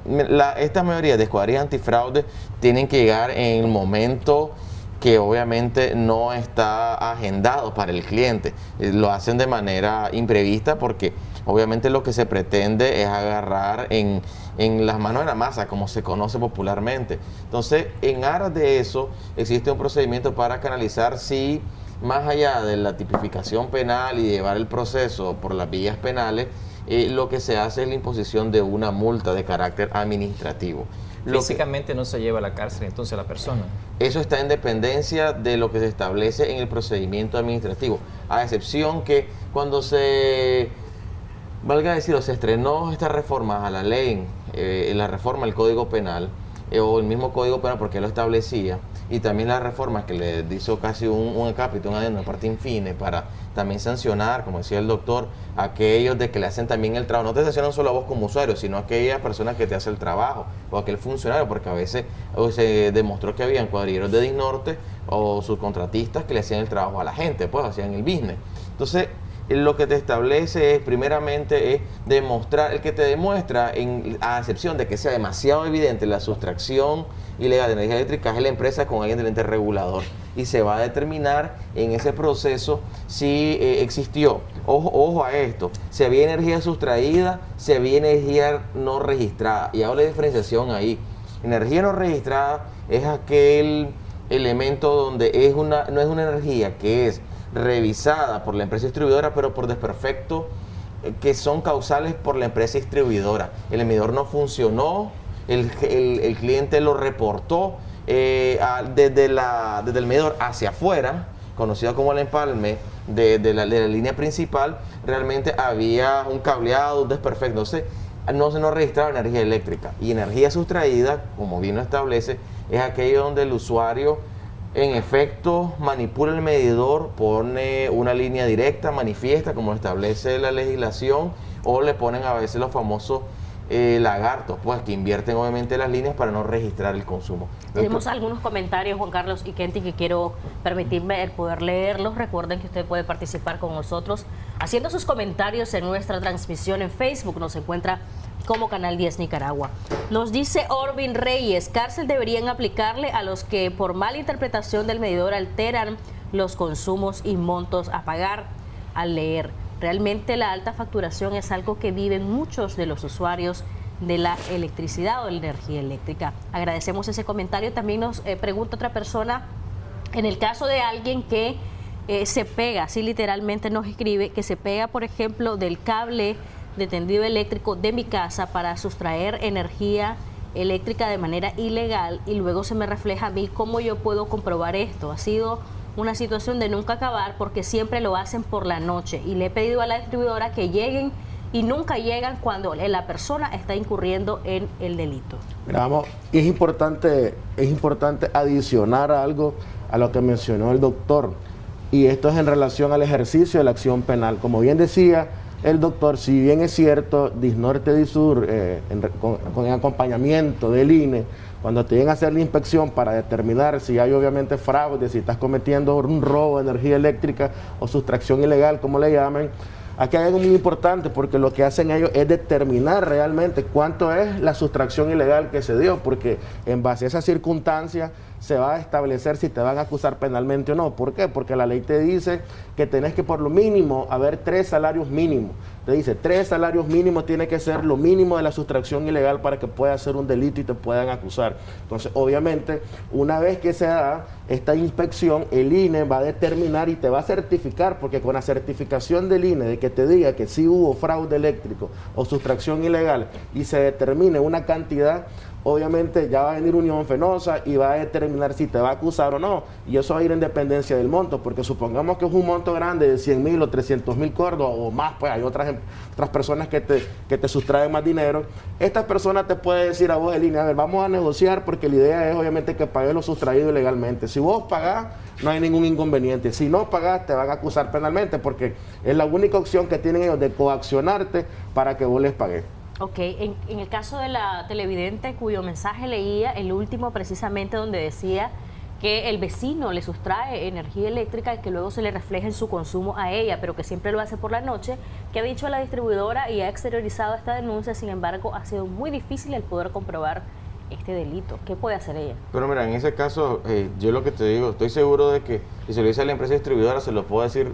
estas mayorías de escuadrillas antifraude tienen que llegar en el momento que obviamente no está agendado para el cliente. Lo hacen de manera imprevista porque obviamente lo que se pretende es agarrar en las manos de la masa, como se conoce popularmente. Entonces, en aras de eso, existe un procedimiento para canalizar si, más allá de la tipificación penal y llevar el proceso por las vías penales, lo que se hace es la imposición de una multa de carácter administrativo. Físicamente no se lleva a la cárcel entonces la persona. Eso está en dependencia de lo que se establece en el procedimiento administrativo, a excepción que cuando se, valga decirlo, se estrenó esta reforma a la ley, la reforma al Código Penal, o el mismo Código Penal porque lo establecía, y también las reformas que le hizo casi un acápite, una parte infine para también sancionar, como decía el doctor, a aquellos de que le hacen también el trabajo. No te sancionan solo a vos como usuario, sino a aquella persona que te hace el trabajo, o aquel funcionario, porque a veces se demostró que habían cuadrilleros de DINORTE o subcontratistas que le hacían el trabajo a la gente, pues hacían el business. Entonces, lo que te establece es, primeramente, es demostrar, el que te demuestra, a excepción de que sea demasiado evidente la sustracción ilegal de energía eléctrica, es la empresa con alguien del ente regulador. Y se va a determinar en ese proceso si existió, ojo a esto, si había energía sustraída, si había energía no registrada. Y hago la diferenciación ahí. Energía no registrada es aquel elemento donde no es una energía que es revisada por la empresa distribuidora, pero por desperfecto que son causales por la empresa distribuidora. El medidor no funcionó, el cliente lo reportó desde el medidor hacia afuera, conocido como el empalme de la línea principal, realmente había un cableado, un desperfecto. Entonces, no registraba energía eléctrica. Y energía sustraída, como bien lo establece, es aquello donde el usuario en efecto manipula el medidor, pone una línea directa, manifiesta, como establece la legislación, o le ponen a veces los famosos lagartos, pues que invierten obviamente las líneas para no registrar el consumo. Tenemos algunos comentarios, Juan Carlos y Kenty, que quiero permitirme el poder leerlos. Recuerden que usted puede participar con nosotros haciendo sus comentarios en nuestra transmisión en Facebook. Nos encuentra como Canal 10 Nicaragua. Nos dice Orvin Reyes, cárcel deberían aplicarle a los que por mala interpretación del medidor alteran los consumos y montos a pagar al leer. Realmente la alta facturación es algo que viven muchos de los usuarios de la electricidad o de la energía eléctrica. Agradecemos ese comentario. También nos pregunta otra persona, en el caso de alguien que se pega, así literalmente nos escribe, que se pega, por ejemplo, del cable de tendido eléctrico de mi casa para sustraer energía eléctrica de manera ilegal y luego se me refleja a mí, ¿cómo yo puedo comprobar esto? Ha sido una situación de nunca acabar porque siempre lo hacen por la noche y le he pedido a la distribuidora que lleguen y nunca llegan cuando la persona está incurriendo en el delito. Mira, vamos, es importante adicionar algo a lo que mencionó el doctor, y esto es en relación al ejercicio de la acción penal. Como bien decía el doctor, si bien es cierto, DISNORTE, DISUR, con el acompañamiento del INE, cuando te lleguen a hacer la inspección para determinar si hay obviamente fraude, si estás cometiendo un robo de energía eléctrica o sustracción ilegal, como le llaman, aquí hay algo muy importante, porque lo que hacen ellos es determinar realmente cuánto es la sustracción ilegal que se dio, porque en base a esas circunstancias se va a establecer si te van a acusar penalmente o no. ¿Por qué? Porque la ley te dice que tenés que por lo mínimo haber 3 salarios mínimos. Te dice 3 salarios mínimos tiene que ser lo mínimo de la sustracción ilegal para que pueda ser un delito y te puedan acusar. Entonces, obviamente, una vez que se da esta inspección, el INE va a determinar y te va a certificar, porque con la certificación del INE de que te diga que sí hubo fraude eléctrico o sustracción ilegal y se determine una cantidad, obviamente ya va a venir Unión Fenosa y va a determinar si te va a acusar o no, y eso va a ir en dependencia del monto, porque supongamos que es un monto grande de 100.000 o 300.000 córdobas o más, pues hay otras personas que te sustraen más dinero. Esta persona te puede decir a vos, Elina, a ver, vamos a negociar, porque la idea es obviamente que pagues lo sustraído ilegalmente. Si vos pagás, no hay ningún inconveniente. Si no pagás, te van a acusar penalmente, porque es la única opción que tienen ellos de coaccionarte para que vos les pagues. Ok, en el caso de la televidente cuyo mensaje leía, el último precisamente donde decía que el vecino le sustrae energía eléctrica y que luego se le refleja en su consumo a ella, pero que siempre lo hace por la noche, que ha dicho a la distribuidora y ha exteriorizado esta denuncia. Sin embargo, ha sido muy difícil el poder comprobar este delito. ¿Qué puede hacer ella? Pero mira, en ese caso, yo lo que te digo, estoy seguro de que si se lo dice a la empresa distribuidora, se lo puedo decir,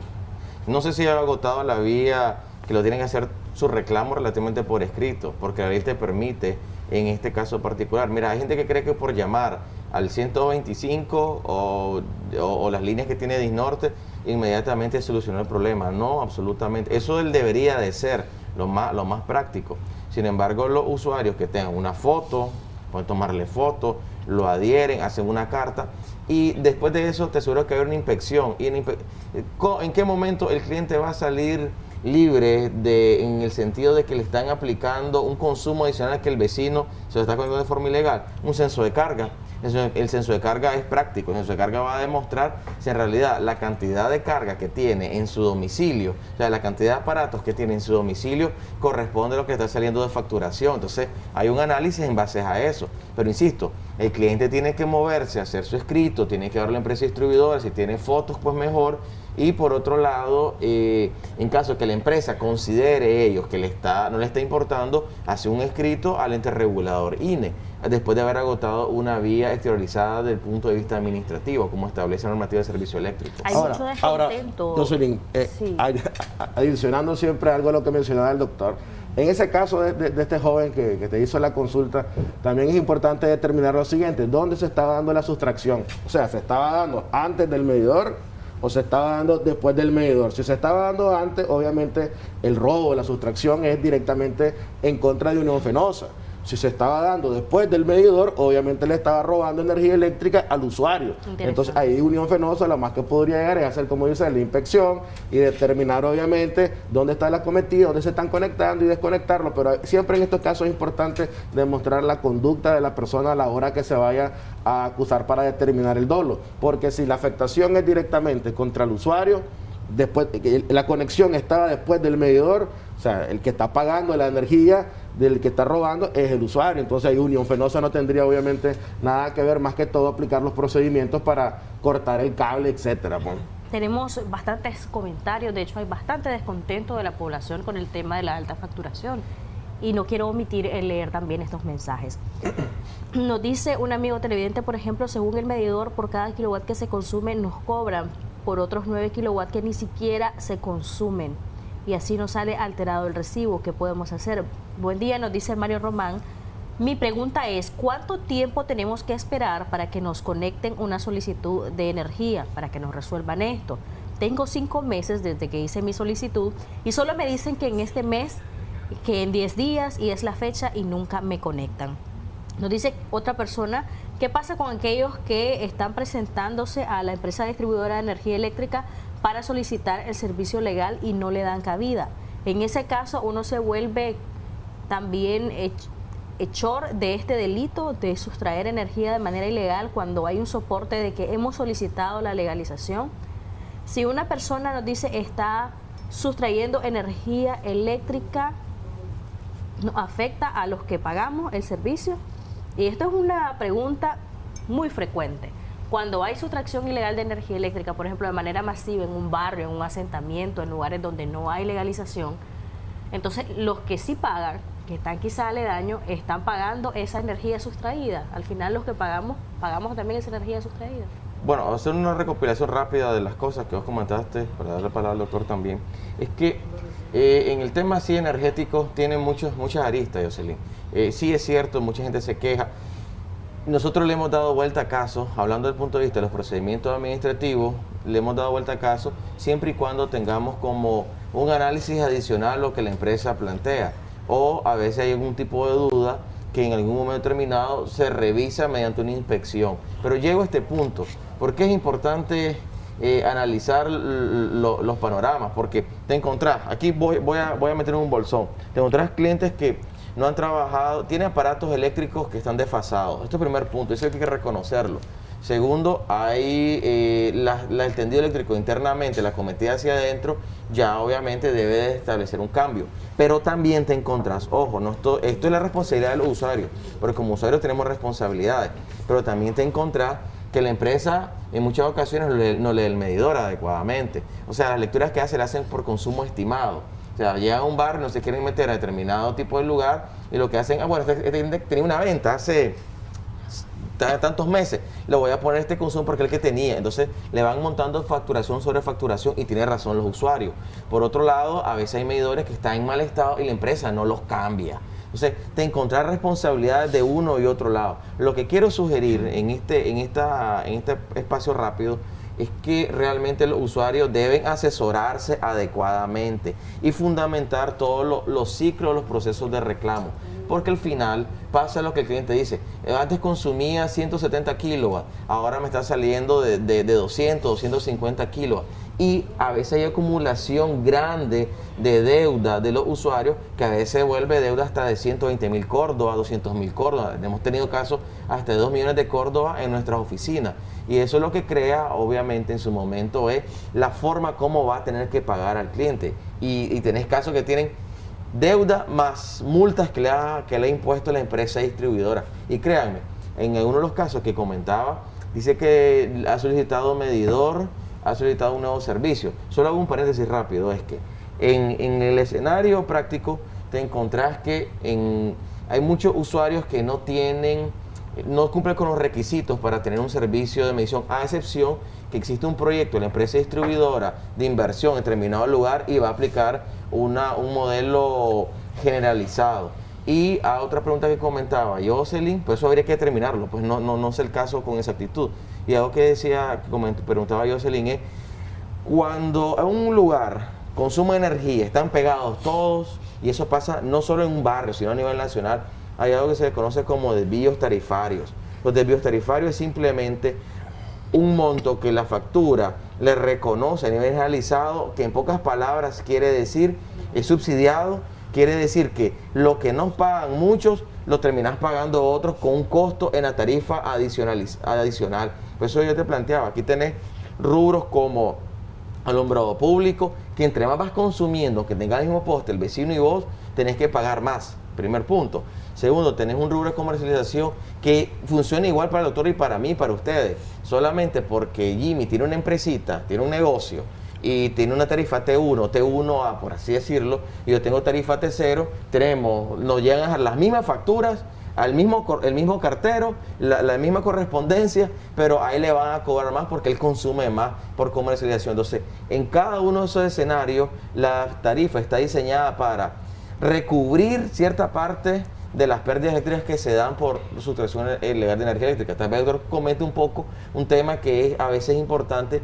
no sé si ha agotado la vía, que lo tienen que hacer su reclamo relativamente por escrito, porque la ley te permite, en este caso particular. Mira, hay gente que cree que por llamar al 125 o las líneas que tiene Disnorte, inmediatamente solucionó el problema. No, absolutamente. Eso debería de ser lo más práctico. Sin embargo, los usuarios que tengan una foto, pueden tomarle foto, lo adhieren, hacen una carta y después de eso te aseguro que hay una inspección. Y ¿en qué momento el cliente va a salir libre en el sentido de que le están aplicando un consumo adicional que el vecino se lo está cogiendo de forma ilegal? Un censo de carga. El censo de carga es práctico. El censo de carga va a demostrar si en realidad la cantidad de carga que tiene en su domicilio, o sea, la cantidad de aparatos que tiene en su domicilio corresponde a lo que está saliendo de facturación. Entonces hay un análisis en base a eso. Pero insisto, el cliente tiene que moverse, hacer su escrito, tiene que ver a la empresa distribuidora, si tiene fotos pues mejor. Y por otro lado, en caso que la empresa considere ellos que no le está importando, hace un escrito al ente regulador INE, después de haber agotado una vía exteriorizada desde el punto de vista administrativo, como establece la normativa de servicio eléctrico. Hay mucho descontento. Jocelyn, sí. Adicionando siempre algo a lo que mencionaba el doctor, en ese caso de este joven que te hizo la consulta, también es importante determinar lo siguiente: ¿dónde se estaba dando la sustracción? O sea, ¿se estaba dando antes del medidor o se estaba dando después del medidor? Si se estaba dando antes, obviamente el robo, la sustracción es directamente en contra de Unión Fenosa. Si se estaba dando después del medidor, obviamente le estaba robando energía eléctrica al usuario. Entonces ahí Unión Fenosa lo más que podría llegar es hacer, como dice, la inspección y determinar obviamente dónde está la cometida, dónde se están conectando y desconectarlo. Pero siempre en estos casos es importante demostrar la conducta de la persona a la hora que se vaya a acusar para determinar el dolo. Porque si la afectación es directamente contra el usuario, después la conexión estaba después del medidor, o sea, el que está pagando la energía del que está robando es el usuario. Entonces ahí Unión Fenosa no tendría obviamente nada que ver, más que todo aplicar los procedimientos para cortar el cable, etcétera. Tenemos bastantes comentarios, de hecho hay bastante descontento de la población con el tema de la alta facturación y no quiero omitir el leer también estos mensajes. Nos dice un amigo televidente, por ejemplo, según el medidor, por cada kilowatt que se consume nos cobran por otros 9 kilowatts que ni siquiera se consumen y así nos sale alterado el recibo. ¿Qué podemos hacer? Buen día, nos dice Mario Román. Mi pregunta es, ¿cuánto tiempo tenemos que esperar para que nos conecten una solicitud de energía, para que nos resuelvan esto? Tengo 5 meses desde que hice mi solicitud y solo me dicen que en este mes, que en 10 días y es la fecha y nunca me conectan. Nos dice otra persona, ¿qué pasa con aquellos que están presentándose a la empresa distribuidora de energía eléctrica para solicitar el servicio legal y no le dan cabida? En ese caso uno se vuelve también hechor de este delito de sustraer energía de manera ilegal cuando hay un soporte de que hemos solicitado la legalización. Si una persona nos dice está sustrayendo energía eléctrica, ¿nos afecta a los que pagamos el servicio? Y esto es una pregunta muy frecuente. Cuando hay sustracción ilegal de energía eléctrica, por ejemplo, de manera masiva en un barrio, en un asentamiento, en lugares donde no hay legalización, entonces los que sí pagan, que están quizá aledaños, están pagando esa energía sustraída. Al final los que pagamos también esa energía sustraída. Bueno, hacer una recopilación rápida de las cosas que vos comentaste, para darle palabra al doctor también, es que en el tema así energético tiene muchas aristas, Jocelyn. Sí es cierto, mucha gente se queja. Nosotros le hemos dado vuelta a caso, hablando desde el punto de vista de los procedimientos administrativos, le hemos dado vuelta a caso siempre y cuando tengamos como un análisis adicional a lo que la empresa plantea. O a veces hay algún tipo de duda que en algún momento determinado se revisa mediante una inspección. Pero llego a este punto, porque es importante analizar los panoramas, porque te encontrás, aquí voy a meter un bolsón, te encontrás clientes que no han trabajado, tienen aparatos eléctricos que están desfasados. Este es el primer punto, eso hay que reconocerlo. Segundo, hay el tendido eléctrico internamente, la cometida hacia adentro, ya obviamente debe de establecer un cambio. Pero también te encontrás, ojo, esto es la responsabilidad de los usuarios, porque como usuarios tenemos responsabilidades, pero también te encontrás que la empresa en muchas ocasiones no lee el medidor adecuadamente. O sea, las lecturas que hace las hacen por consumo estimado. O sea, llegan a un bar, no se quieren meter a determinado tipo de lugar y lo que hacen, bueno, tenía una venta hace tantos meses, le voy a poner este consumo porque es el que tenía. Entonces le van montando facturación sobre facturación y tiene razón los usuarios. Por otro lado, a veces hay medidores que están en mal estado y la empresa no los cambia. Entonces, te encontrar responsabilidades de uno y otro lado. Lo que quiero sugerir en este espacio rápido es que realmente los usuarios deben asesorarse adecuadamente y fundamentar todos los ciclos, los procesos de reclamo. Porque al final pasa lo que el cliente dice, antes consumía 170 kilowatts, ahora me está saliendo de 200, 250 kilowatts. Y a veces hay acumulación grande de deuda de los usuarios que a veces vuelve deuda hasta de 120.000 córdobas, 200.000 córdobas. Hemos tenido casos hasta de 2 millones de córdobas en nuestras oficinas. Y eso es lo que crea, obviamente, en su momento es la forma como va a tener que pagar al cliente. Y tenés casos que tienen deuda más multas que le ha impuesto la empresa distribuidora. Y créanme, en uno de los casos que comentaba, dice que ha solicitado medidor, ha solicitado un nuevo servicio. Solo hago un paréntesis rápido, es que en el escenario práctico te encontrás que hay muchos usuarios que no cumplen con los requisitos para tener un servicio de medición, a excepción que existe un proyecto de la empresa distribuidora de inversión en determinado lugar y va a aplicar un modelo generalizado. Y a otra pregunta que comentaba Jocelyn, pues eso habría que determinarlo, pues no sé el caso con exactitud. Y algo que preguntaba Jocelyn es, cuando en un lugar consumo energía, están pegados todos, y eso pasa no solo en un barrio, sino a nivel nacional, hay algo que se conoce como desvíos tarifarios. Los desvíos tarifarios es simplemente un monto que la factura le reconoce a nivel generalizado, que en pocas palabras quiere decir, es subsidiado, quiere decir que lo que no pagan muchos, lo terminás pagando otros con un costo en la tarifa adicional. Por eso yo te planteaba, aquí tenés rubros como alumbrado público, que entre más vas consumiendo, que tenga el mismo poste el vecino y vos, tenés que pagar más. Primer punto. Segundo, tenés un rubro de comercialización que funciona igual para el doctor y para mí, para ustedes. Solamente porque Jimmy tiene una empresita, tiene un negocio y tiene una tarifa T1, T1A, por así decirlo, y yo tengo tarifa T0, nos llegan a dejar las mismas facturas, el mismo cartero, la misma correspondencia, pero ahí le van a cobrar más porque él consume más por comercialización. Entonces, en cada uno de esos escenarios, la tarifa está diseñada para recubrir cierta parte de las pérdidas eléctricas que se dan por sustracción ilegal de energía eléctrica. También el doctor comete un poco un tema que es a veces importante,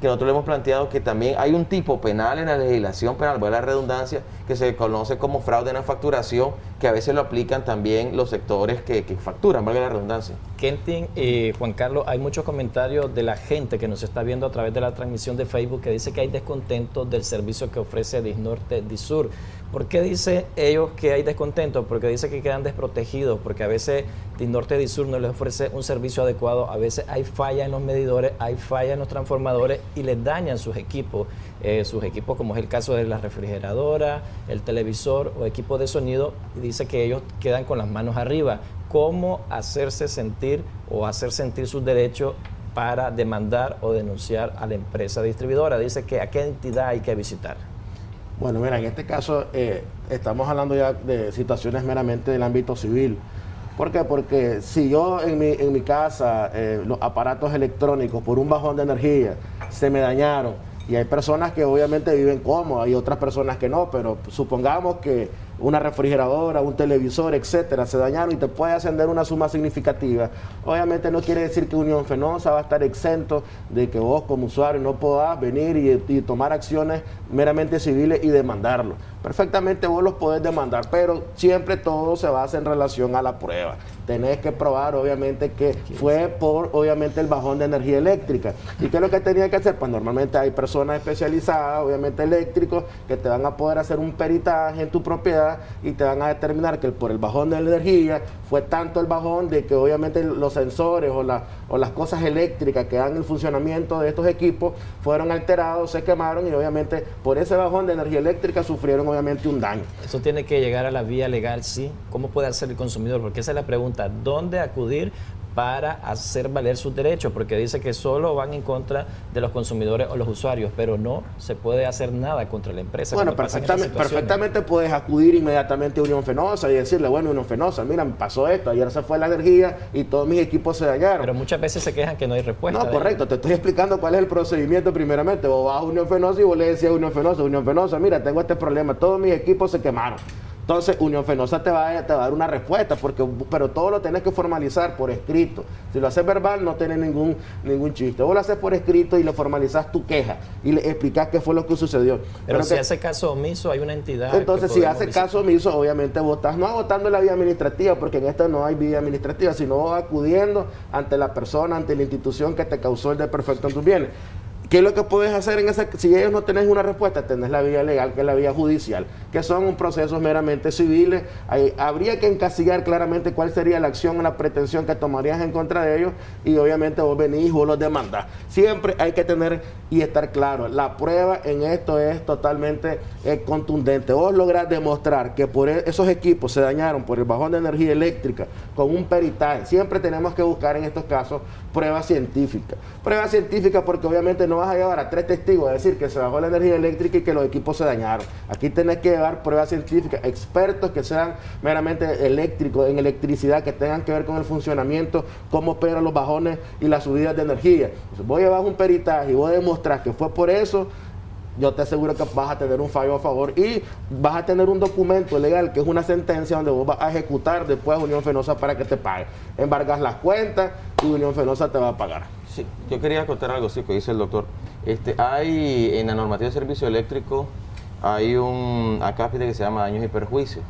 que nosotros le hemos planteado, que también hay un tipo penal en la legislación penal, valga la redundancia, que se conoce como fraude en la facturación, que a veces lo aplican también los sectores que facturan, valga la redundancia. Kentin y Juan Carlos, hay muchos comentarios de la gente que nos está viendo a través de la transmisión de Facebook que dice que hay descontento del servicio que ofrece Disnorte Disur. ¿Por qué dice ellos que hay descontento? Porque dice que quedan desprotegidos, porque a veces Disnorte Disur no les ofrece un servicio adecuado, a veces hay falla en los medidores, hay falla en los transformadores y les dañan sus equipos como es el caso de la refrigeradora, el televisor o equipo de sonido, y dice que ellos quedan con las manos arriba. ¿Cómo hacerse sentir o hacer sentir sus derechos para demandar o denunciar a la empresa distribuidora? Dice que a qué entidad hay que visitar. Bueno, mira, en este caso estamos hablando ya de situaciones meramente del ámbito civil. ¿Por qué? Porque si yo en mi casa, los aparatos electrónicos por un bajón de energía se me dañaron, y hay personas que obviamente viven cómodas, hay otras personas que no, pero supongamos que una refrigeradora, un televisor, etcétera, se dañaron y te puede ascender una suma significativa. Obviamente no quiere decir que Unión Fenosa va a estar exento de que vos como usuario no podás venir y tomar acciones meramente civiles y demandarlo. perfectamente vos los podés demandar, pero siempre todo se basa en relación a la prueba. Tenés que probar, obviamente, que fue por, obviamente, el bajón de energía eléctrica. ¿Y qué es lo que tenía que hacer? Pues normalmente hay personas especializadas, obviamente eléctricos, que te van a poder hacer un peritaje en tu propiedad y te van a determinar que por el bajón de la energía fue tanto el bajón de que obviamente los sensores o las cosas eléctricas que dan el funcionamiento de estos equipos fueron alterados, se quemaron y obviamente por ese bajón de energía eléctrica sufrieron obviamente un daño. Eso tiene que llegar a la vía legal, sí. ¿Cómo puede hacer el consumidor? Porque esa es la pregunta. ¿Dónde acudir para hacer valer sus derechos? Porque dice que solo van en contra de los consumidores o los usuarios, pero no se puede hacer nada contra la empresa. Bueno, perfectamente puedes acudir inmediatamente a Unión Fenosa y decirle, bueno, Unión Fenosa, mira, me pasó esto, ayer se fue la energía y todos mis equipos se dañaron. Pero muchas veces se quejan que no hay respuesta. No, correcto, te estoy explicando cuál es el procedimiento primeramente. Vos vas a Unión Fenosa y vos le decís a Unión Fenosa, mira, tengo este problema, todos mis equipos se quemaron. Entonces, Unión Fenosa te va a dar una respuesta, pero todo lo tenés que formalizar por escrito. Si lo haces verbal, no tenés ningún chiste. Vos lo haces por escrito y le formalizás tu queja y le explicás qué fue lo que sucedió. Pero si hace caso omiso, hay una entidad. Entonces, si hace caso omiso, obviamente vos estás no agotando la vía administrativa, porque en esta no hay vía administrativa, sino acudiendo ante la persona, ante la institución que te causó el desperfecto en tus bienes. ¿Qué es lo que puedes hacer en esa? Si ellos no tenés una respuesta, tenés la vía legal, que es la vía judicial, que son procesos meramente civiles. Habría que encasillar claramente cuál sería la acción o la pretensión que tomarías en contra de ellos y obviamente vos venís y vos los demandás. Siempre hay que tener y estar claro, la prueba en esto es totalmente contundente. Vos lográs demostrar que por esos equipos se dañaron por el bajón de energía eléctrica con un peritaje. Siempre tenemos que buscar en estos casos pruebas científicas. Pruebas científicas porque obviamente no vas a llevar a 3 testigos a decir que se bajó la energía eléctrica y que los equipos se dañaron. Aquí tenés que llevar pruebas científicas, expertos que sean meramente eléctricos, en electricidad, que tengan que ver con el funcionamiento, cómo operan los bajones y las subidas de energía. Entonces, vos llevas un peritaje y vos demostrás que fue por eso, yo te aseguro que vas a tener un fallo a favor y vas a tener un documento legal que es una sentencia donde vos vas a ejecutar después a Unión Fenosa para que te pague. Embargas las cuentas y Unión Fenosa te va a pagar. Sí, yo quería contar algo, sí, que dice el doctor. Hay en la normativa de servicio eléctrico, hay un acápite que se llama daños y perjuicios.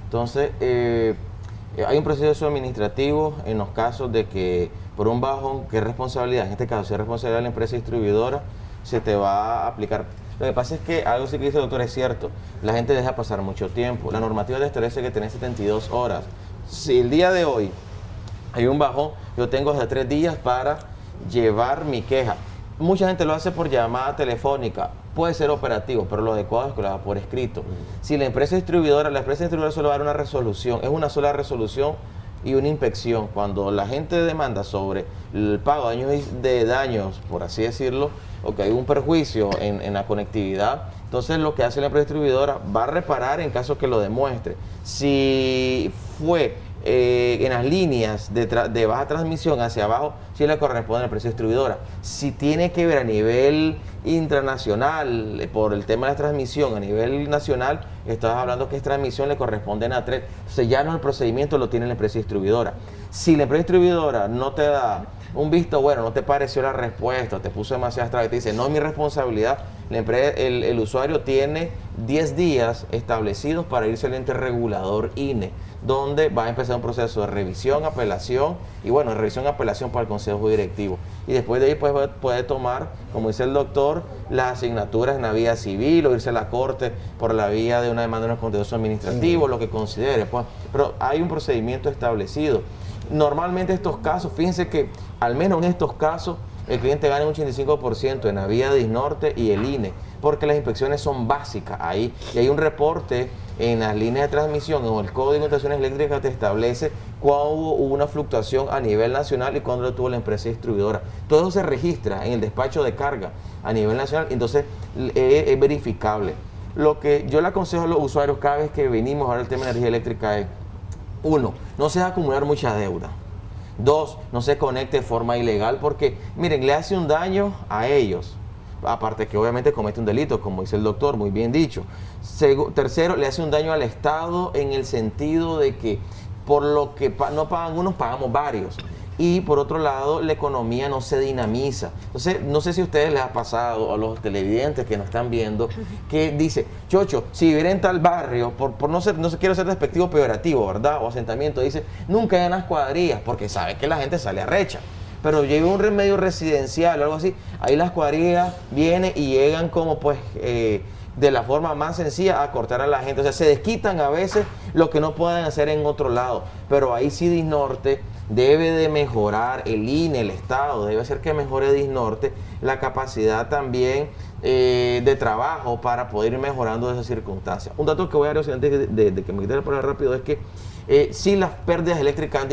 Entonces, hay un proceso administrativo en los casos de que por un bajón, que es responsabilidad, en este caso, si es responsabilidad de la empresa distribuidora, se te va a aplicar. Lo que pasa es que algo sí que dice el doctor es cierto, la gente deja pasar mucho tiempo. La normativa te establece que tenés 72 horas. Si el día de hoy hay un bajón, yo tengo hasta 3 días para llevar mi queja. Mucha gente lo hace por llamada telefónica, puede ser operativo, pero lo adecuado es que lo haga por escrito. Si la empresa distribuidora solo va a dar una resolución, es una sola resolución y una inspección. Cuando la gente demanda sobre el pago de daños, por así decirlo, o que hay un perjuicio en la conectividad, entonces lo que hace la empresa distribuidora va a reparar en caso que lo demuestre. Si fue en las líneas de baja transmisión hacia abajo, sí le corresponde a la empresa distribuidora. Si tiene que ver a nivel intranacional, por el tema de la transmisión, a nivel nacional, estás hablando que es transmisión, le corresponden a 3. Entonces ya no, el procedimiento lo tiene la empresa distribuidora. Si la empresa distribuidora no te da un visto bueno, no te pareció la respuesta, te puso demasiadas trabas, te dice, no es mi responsabilidad, el usuario tiene 10 días establecidos para irse al ente regulador INE, donde va a empezar un proceso de revisión, apelación, y bueno, revisión y apelación para el Consejo Directivo. Y después de ahí pues, puede tomar, como dice el doctor, las asignaturas en la vía civil o irse a la corte por la vía de una demanda de un contencioso administrativo, lo que considere. Pues. Pero hay un procedimiento establecido. Normalmente estos casos, fíjense que al menos en estos casos, el cliente gana un 85% en la vía de Disnorte y el INE, porque las inspecciones son básicas ahí, y hay un reporte en las líneas de transmisión o el Código de Contaminaciones Eléctricas te establece cuándo hubo una fluctuación a nivel nacional y cuándo lo tuvo la empresa distribuidora. Todo eso se registra en el despacho de carga a nivel nacional, entonces es verificable. Lo que yo le aconsejo a los usuarios cada vez que venimos a hablar del tema de energía eléctrica es: 1, no se va a acumular mucha deuda. 2, no se conecte de forma ilegal porque, miren, le hace un daño a ellos. Aparte que obviamente comete un delito, como dice el doctor, muy bien dicho. Tercero, le hace un daño al Estado en el sentido de que por lo que no pagan unos, pagamos varios. y por otro lado la economía no se dinamiza. Entonces, no sé si a ustedes les ha pasado, a los televidentes que nos están viendo, que dice, Chocho, si viviera en tal barrio, por no quiero ser despectivo peyorativo, ¿verdad? O asentamiento, dice, nunca hay unas cuadrillas, porque sabe que la gente sale arrecha. Pero llega un medio residencial o algo así, ahí las cuadrillas vienen y llegan como pues de la forma más sencilla a cortar a la gente. O sea, se desquitan a veces lo que no pueden hacer en otro lado. Pero ahí sí Disnorte debe de mejorar, el INE, el Estado, debe hacer que mejore Disnorte la capacidad también de trabajo para poder ir mejorando esas circunstancias. Un dato que voy a dar antes de que me quite la palabra rápido es que sí las pérdidas eléctricas han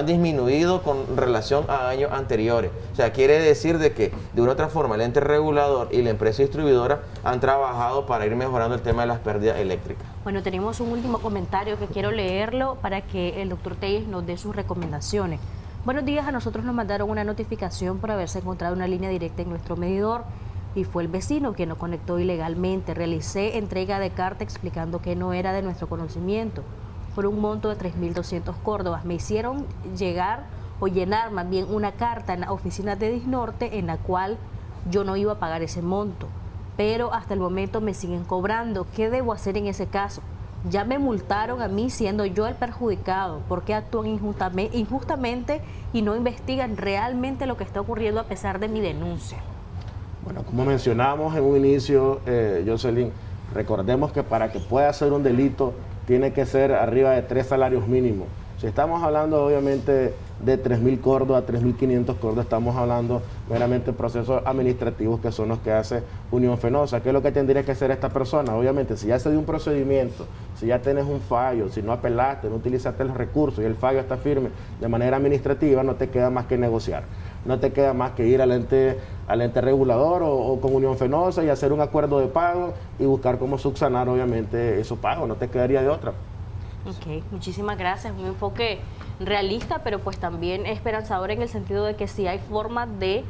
disminuido con relación a años anteriores. O sea, quiere decir de que de una u otra forma el ente regulador y la empresa distribuidora han trabajado para ir mejorando el tema de las pérdidas eléctricas. Bueno, tenemos un último comentario que quiero leerlo para que el doctor Telles nos dé sus recomendaciones. Buenos días, a nosotros nos mandaron una notificación por haberse encontrado una línea directa en nuestro medidor y fue el vecino quien nos conectó ilegalmente. Realicé entrega de carta explicando que no era de nuestro conocimiento, por un monto de 3.200 córdobas. Me hicieron llegar o llenar más bien una carta en la oficina de Disnorte en la cual yo no iba a pagar ese monto, pero hasta el momento me siguen cobrando. ¿Qué debo hacer en ese caso? Ya me multaron a mí siendo yo el perjudicado. ¿Por qué actúan injustamente y no investigan realmente lo que está ocurriendo a pesar de mi denuncia? Bueno, como mencionamos en un inicio, Jocelyn, recordemos que para que pueda ser un delito tiene que ser arriba de 3 salarios mínimos. Si estamos hablando obviamente de 3.000 córdobas, 3.500 córdobas, estamos hablando meramente de procesos administrativos que son los que hace Unión Fenosa. ¿Qué es lo que tendría que hacer esta persona? Obviamente, si ya se dio un procedimiento, si ya tienes un fallo, si no apelaste, no utilizaste los recursos y el fallo está firme de manera administrativa, no te queda más que negociar. No te queda más que ir al ente regulador o con Unión Fenosa y hacer un acuerdo de pago y buscar cómo subsanar obviamente esos pagos, no te quedaría de otra. Ok, muchísimas gracias. Un enfoque realista, pero pues también esperanzador en el sentido de que sí hay forma de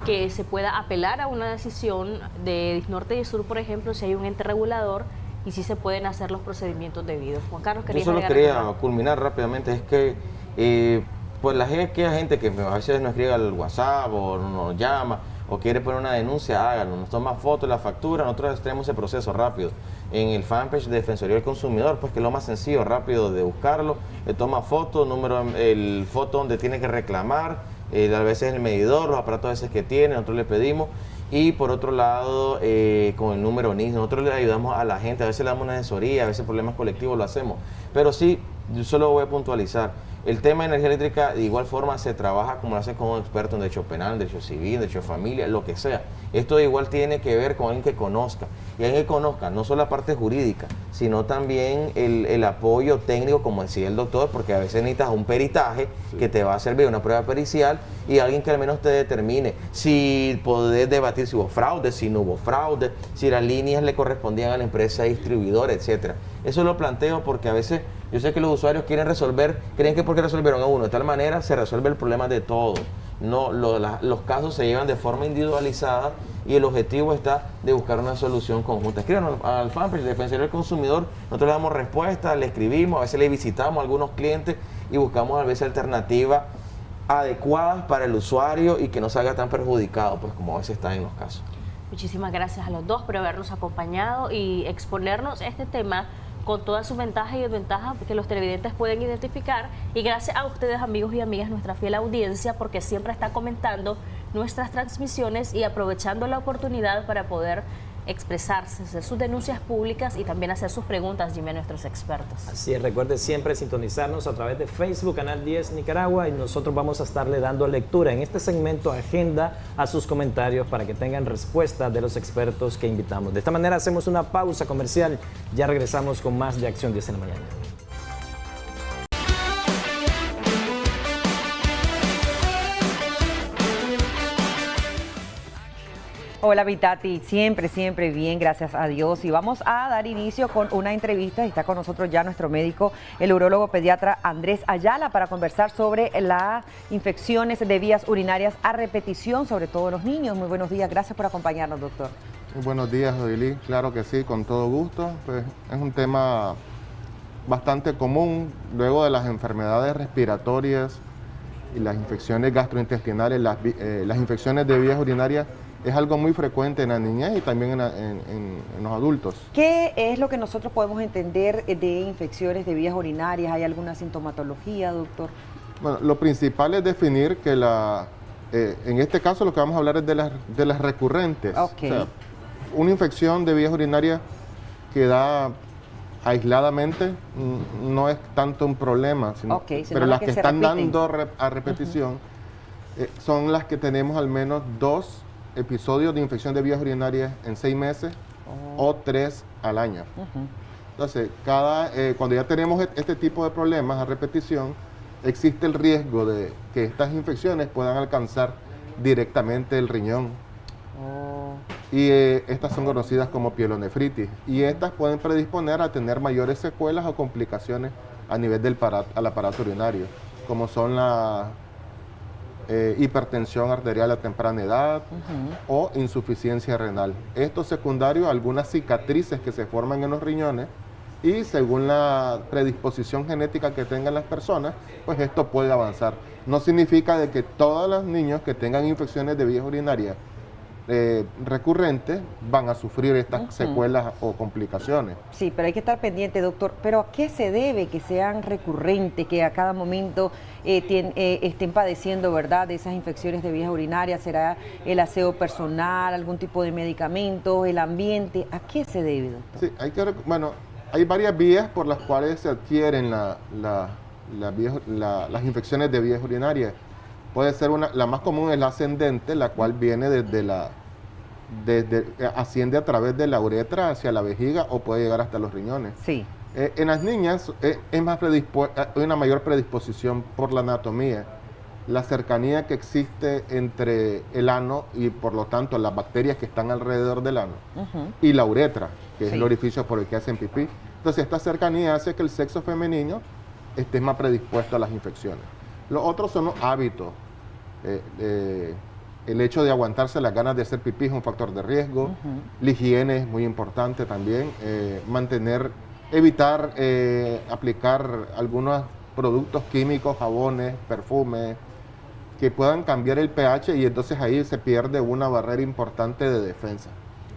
que se pueda apelar a una decisión de Disnorte y Sur, por ejemplo, si hay un ente regulador y sí se pueden hacer los procedimientos debidos. Juan Carlos, yo solo quería culminar rápidamente, es que pues aquella gente que a veces nos escribe al WhatsApp o nos llama o quiere poner una denuncia, háganlo, nos toma foto de la factura, nosotros tenemos ese proceso rápido. En el fanpage de Defensoría del Consumidor, pues que es lo más sencillo, rápido de buscarlo, le toma foto, el foto donde tiene que reclamar, a veces el medidor, los aparatos a veces que tiene, nosotros le pedimos. Y por otro lado, con el número NIS, nosotros le ayudamos a la gente, a veces le damos una asesoría, a veces problemas colectivos lo hacemos. Pero sí, yo solo voy a puntualizar, el tema de energía eléctrica de igual forma se trabaja como lo hace con un experto en derecho penal, derecho civil, derecho de familia, lo que sea. Esto de igual tiene que ver con alguien que conozca. Y alguien que conozca no solo la parte jurídica, sino también el apoyo técnico, como decía el doctor, porque a veces necesitas un peritaje que te va a servir una prueba pericial y alguien que al menos te determine si podés debatir si hubo fraude, si no hubo fraude, si las líneas le correspondían a la empresa distribuidora, etcétera. Eso lo planteo porque a veces yo sé que los usuarios quieren resolver, creen que porque resolvieron a uno, de tal manera se resuelve el problema de todos. No, los casos se llevan de forma individualizada y el objetivo está de buscar una solución conjunta. Escríbanos al fanpage de Defensoría del Consumidor, nosotros le damos respuesta, le escribimos, a veces le visitamos a algunos clientes y buscamos a veces alternativas adecuadas para el usuario y que no salga tan perjudicado, pues como a veces está en los casos. Muchísimas gracias a los dos por habernos acompañado y exponernos este tema con todas sus ventajas y desventajas que los televidentes pueden identificar, y gracias a ustedes, amigos y amigas, nuestra fiel audiencia, porque siempre está comentando nuestras transmisiones y aprovechando la oportunidad para poder expresarse, hacer sus denuncias públicas y también hacer sus preguntas, Jimmy, a nuestros expertos. Así es, recuerde siempre sintonizarnos a través de Facebook, Canal 10 Nicaragua, y nosotros vamos a estarle dando lectura en este segmento agenda a sus comentarios para que tengan respuesta de los expertos que invitamos. De esta manera hacemos una pausa comercial, ya regresamos con más de Acción 10 en la mañana. Hola Vitati, siempre bien, gracias a Dios. Y vamos a dar inicio con una entrevista. Está con nosotros ya nuestro médico, el urólogo pediatra Andrés Ayala, para conversar sobre las infecciones de vías urinarias a repetición, sobre todo en los niños. Muy buenos días, gracias por acompañarnos, doctor. Muy buenos días, Odilí. Claro que sí, con todo gusto. Pues es un tema bastante común luego de las enfermedades respiratorias y las infecciones gastrointestinales, las infecciones de vías urinarias, es algo muy frecuente en la niñez y también en los adultos. ¿Qué es lo que nosotros podemos entender de infecciones de vías urinarias? ¿Hay alguna sintomatología, doctor? Bueno, lo principal es definir que en este caso lo que vamos a hablar es de las recurrentes. Okay. O sea, una infección de vías urinarias que da aisladamente no es tanto un problema, pero las que están dando a repetición son las que tenemos al menos 2 episodios de infección de vías urinarias en 6 meses o 3 al año. Entonces, cuando ya tenemos este tipo de problemas a repetición, existe el riesgo de que estas infecciones puedan alcanzar directamente el riñón. Y estas son conocidas como pielonefritis. Y estas pueden predisponer a tener mayores secuelas o complicaciones a nivel del aparato urinario, como son la hipertensión arterial a temprana edad o insuficiencia renal. Esto secundario a algunas cicatrices que se forman en los riñones, y según la predisposición genética que tengan las personas, pues esto puede avanzar. No significa de que todos los niños que tengan infecciones de vías urinarias recurrentes van a sufrir estas secuelas o complicaciones. Sí, pero hay que estar pendiente, doctor. ¿Pero a qué se debe que sean recurrentes, que a cada momento estén padeciendo, verdad, de esas infecciones de vías urinarias? ¿Será el aseo personal, algún tipo de medicamento, el ambiente? ¿A qué se debe, doctor? Sí, hay varias vías por las cuales se adquieren las infecciones de vías urinarias. Puede ser la más común es la ascendente, la cual viene asciende a través de la uretra hacia la vejiga o puede llegar hasta los riñones. Sí. En las niñas hay una mayor predisposición por la anatomía, la cercanía que existe entre el ano y por lo tanto las bacterias que están alrededor del ano y la uretra, que es el orificio por el que hacen pipí. Entonces esta cercanía hace que el sexo femenino esté más predispuesto a las infecciones. Los otros son los hábitos. El hecho de aguantarse las ganas de hacer pipí es un factor de riesgo. La higiene es muy importante también. Evitar aplicar algunos productos químicos, jabones, perfumes, que puedan cambiar el pH, y entonces ahí se pierde una barrera importante de defensa.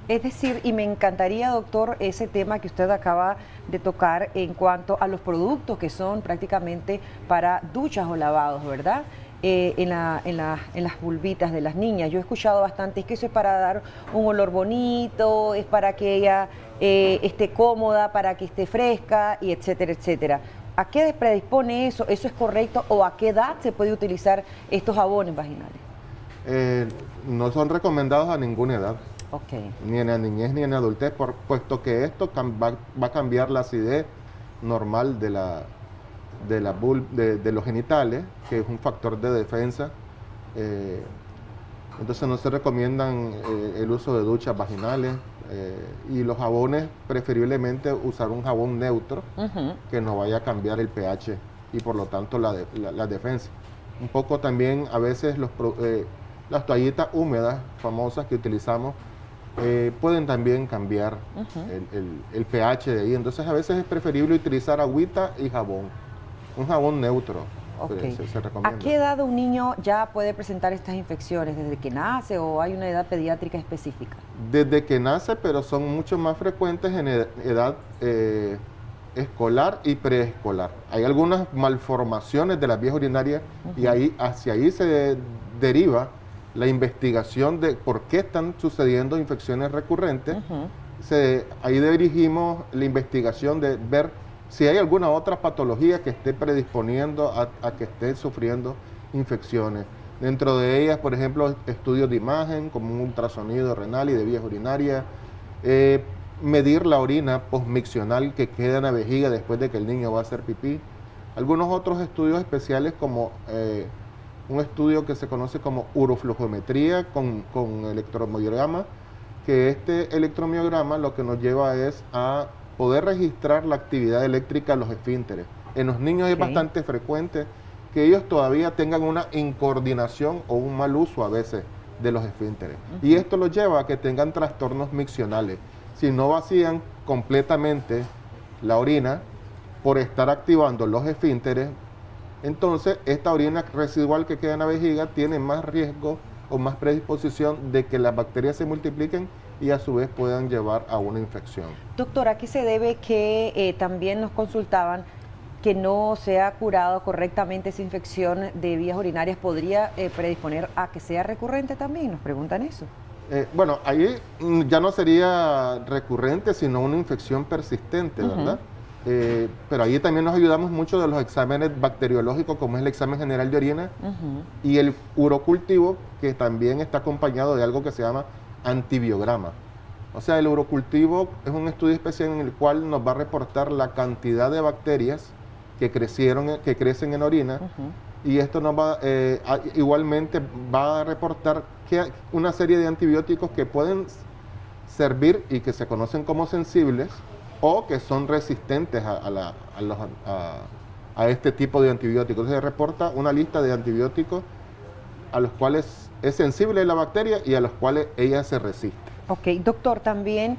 Es decir, y me encantaría, doctor, ese tema que usted acaba de tocar en cuanto a los productos que son prácticamente para duchas o lavados, ¿verdad? En las vulvitas de las niñas. Yo he escuchado bastante, es que eso es para dar un olor bonito, es para que ella esté cómoda, para que esté fresca, y etcétera, etcétera. ¿A qué predispone eso? ¿Eso es correcto? ¿O a qué edad se puede utilizar estos jabones vaginales? No son recomendados a ninguna edad. Ni en la niñez ni en la adultez, puesto que esto va a cambiar la acidez normal de los genitales, que es un factor de defensa. Entonces no se recomiendan el uso de duchas vaginales, y los jabones, preferiblemente usar un jabón neutro que no vaya a cambiar el pH y por lo tanto la defensa. Un poco también a veces las toallitas húmedas famosas que utilizamos pueden también cambiar el pH de ahí. Entonces a veces es preferible utilizar agüita y jabón, un jabón neutro. Se recomienda. ¿A qué edad un niño ya puede presentar estas infecciones? ¿Desde que nace o hay una edad pediátrica específica? Desde que nace, pero son mucho más frecuentes en edad escolar y preescolar. Hay algunas malformaciones de las vías urinarias y hacia ahí se deriva la investigación de por qué están sucediendo infecciones recurrentes. Ahí dirigimos la investigación de ver si hay alguna otra patología que esté predisponiendo a que esté sufriendo infecciones. Dentro de ellas, por ejemplo, estudios de imagen como un ultrasonido renal y de vías urinarias, medir la orina postmiccional que queda en la vejiga después de que el niño va a hacer pipí. Algunos otros estudios especiales como un estudio que se conoce como uroflujometría con electromiograma, que este electromiograma lo que nos lleva es a poder registrar la actividad eléctrica de los esfínteres. En los niños es bastante frecuente que ellos todavía tengan una incoordinación o un mal uso a veces de los esfínteres. Y esto los lleva a que tengan trastornos miccionales. Si no vacían completamente la orina, por estar activando los esfínteres, Entonces, esta orina residual que queda en la vejiga tiene más riesgo o más predisposición de que las bacterias se multipliquen y a su vez puedan llevar a una infección. Doctor, ¿a qué se debe que también nos consultaban que no se ha curado correctamente esa infección de vías urinarias? ¿Podría predisponer a que sea recurrente también? Nos preguntan eso. Bueno, ahí ya no sería recurrente, sino una infección persistente, ¿verdad? Pero ahí también nos ayudamos mucho de los exámenes bacteriológicos, como es el examen general de orina y el urocultivo, que también está acompañado de algo que se llama antibiograma. O sea, el urocultivo es un estudio especial en el cual nos va a reportar la cantidad de bacterias que crecen en orina, y esto nos va igualmente va a reportar que una serie de antibióticos que pueden servir y que se conocen como sensibles o que son resistentes a este tipo de antibióticos. Se reporta una lista de antibióticos a los cuales es sensible la bacteria y a los cuales ella se resiste. Ok, doctor, también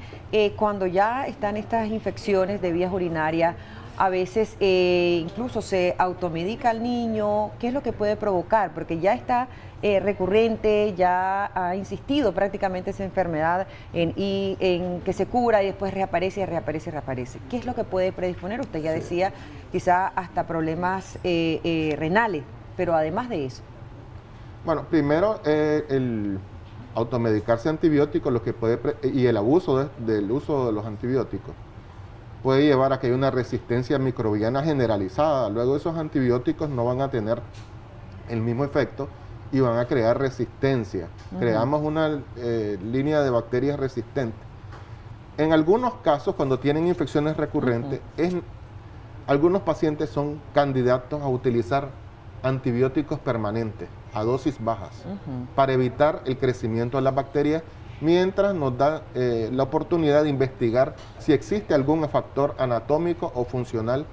cuando ya están estas infecciones de vías urinarias, a veces incluso se automedica al niño. ¿Qué es lo que puede provocar? Porque ya está recurrente, ya ha insistido prácticamente esa enfermedad en que se cura y después reaparece y reaparece y reaparece. ¿Qué es lo que puede predisponer? Usted ya decía quizá hasta problemas renales, pero además de eso. Bueno, primero el automedicarse antibióticos, lo que puede y el abuso del uso de los antibióticos puede llevar a que haya una resistencia microbiana generalizada. Luego esos antibióticos no van a tener el mismo efecto y van a crear resistencia. Creamos una línea de bacterias resistentes. En algunos casos, cuando tienen infecciones recurrentes, algunos pacientes son candidatos a utilizar antibióticos permanentes a dosis bajas para evitar el crecimiento de las bacterias, mientras nos da la oportunidad de investigar si existe algún factor anatómico o funcional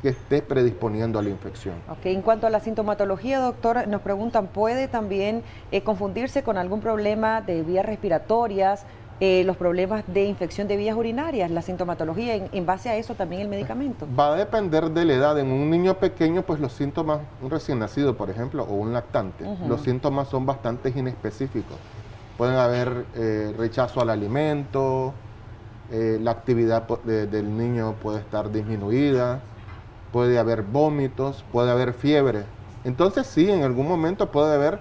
que esté predisponiendo a la infección. Ok, en cuanto a la sintomatología, doctor, nos preguntan, ¿puede también confundirse con algún problema de vías respiratorias, los problemas de infección de vías urinarias, la sintomatología, en base a eso también el medicamento? Va a depender de la edad. En un niño pequeño, pues los síntomas, un recién nacido, por ejemplo, o un lactante, los síntomas son bastante inespecíficos. Pueden haber rechazo al alimento, la actividad del niño puede estar disminuida, puede haber vómitos, puede haber fiebre. Entonces sí, en algún momento puede haber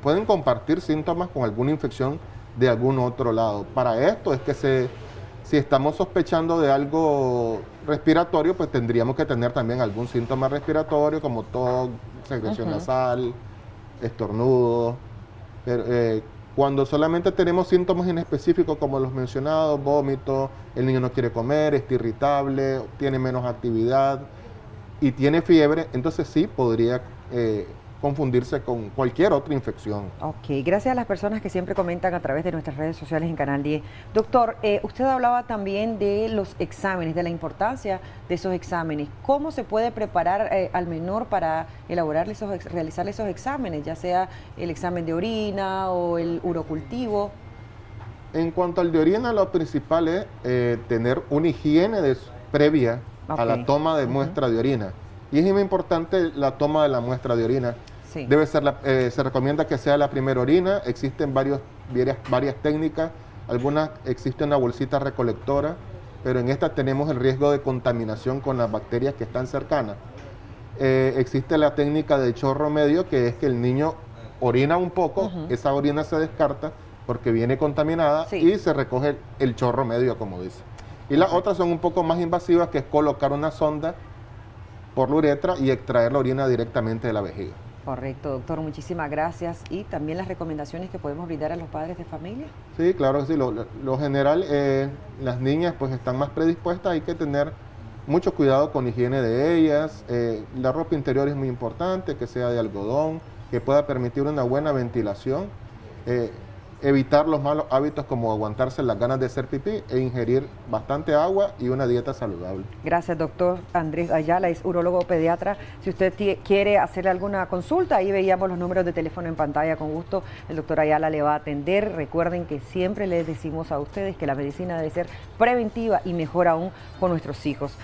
pueden compartir síntomas con alguna infección de algún otro lado. Para esto es que si estamos sospechando de algo respiratorio, pues tendríamos que tener también algún síntoma respiratorio como tos, secreción nasal, estornudo. Pero, cuando solamente tenemos síntomas inespecíficos como los mencionados, vómito, el niño no quiere comer, está irritable, tiene menos actividad y tiene fiebre, entonces sí podría confundirse con cualquier otra infección. Ok, gracias a las personas que siempre comentan a través de nuestras redes sociales en Canal 10. Doctor, usted hablaba también de los exámenes, de la importancia de esos exámenes. ¿Cómo se puede preparar al menor para realizar esos exámenes, ya sea el examen de orina o el urocultivo? En cuanto al de orina, lo principal es tener una higiene previa a la toma de muestra de orina. Y es muy importante la toma de la muestra de orina. Sí. Debe ser se recomienda que sea la primera orina. Existen varias técnicas. Algunas existe una bolsita recolectora, pero en esta tenemos el riesgo de contaminación con las bacterias que están cercanas. Existe la técnica del chorro medio, que es que el niño orina un poco, esa orina se descarta porque viene contaminada y se recoge el chorro medio, como dice. Y las otras son un poco más invasivas, que es colocar una sonda por la uretra y extraer la orina directamente de la vejiga. Correcto, doctor, muchísimas gracias. Y también las recomendaciones que podemos brindar a los padres de familia. Sí, claro que sí. Lo general, las niñas pues están más predispuestas, hay que tener mucho cuidado con higiene de ellas. La ropa interior es muy importante, que sea de algodón, que pueda permitir una buena ventilación. Evitar los malos hábitos como aguantarse las ganas de hacer pipí e ingerir bastante agua y una dieta saludable. Gracias, doctor Andrés Ayala, es urólogo pediatra. Si usted quiere hacerle alguna consulta, ahí veíamos los números de teléfono en pantalla. Con gusto el doctor Ayala le va a atender. Recuerden que siempre les decimos a ustedes que la medicina debe ser preventiva y mejor aún con nuestros hijos.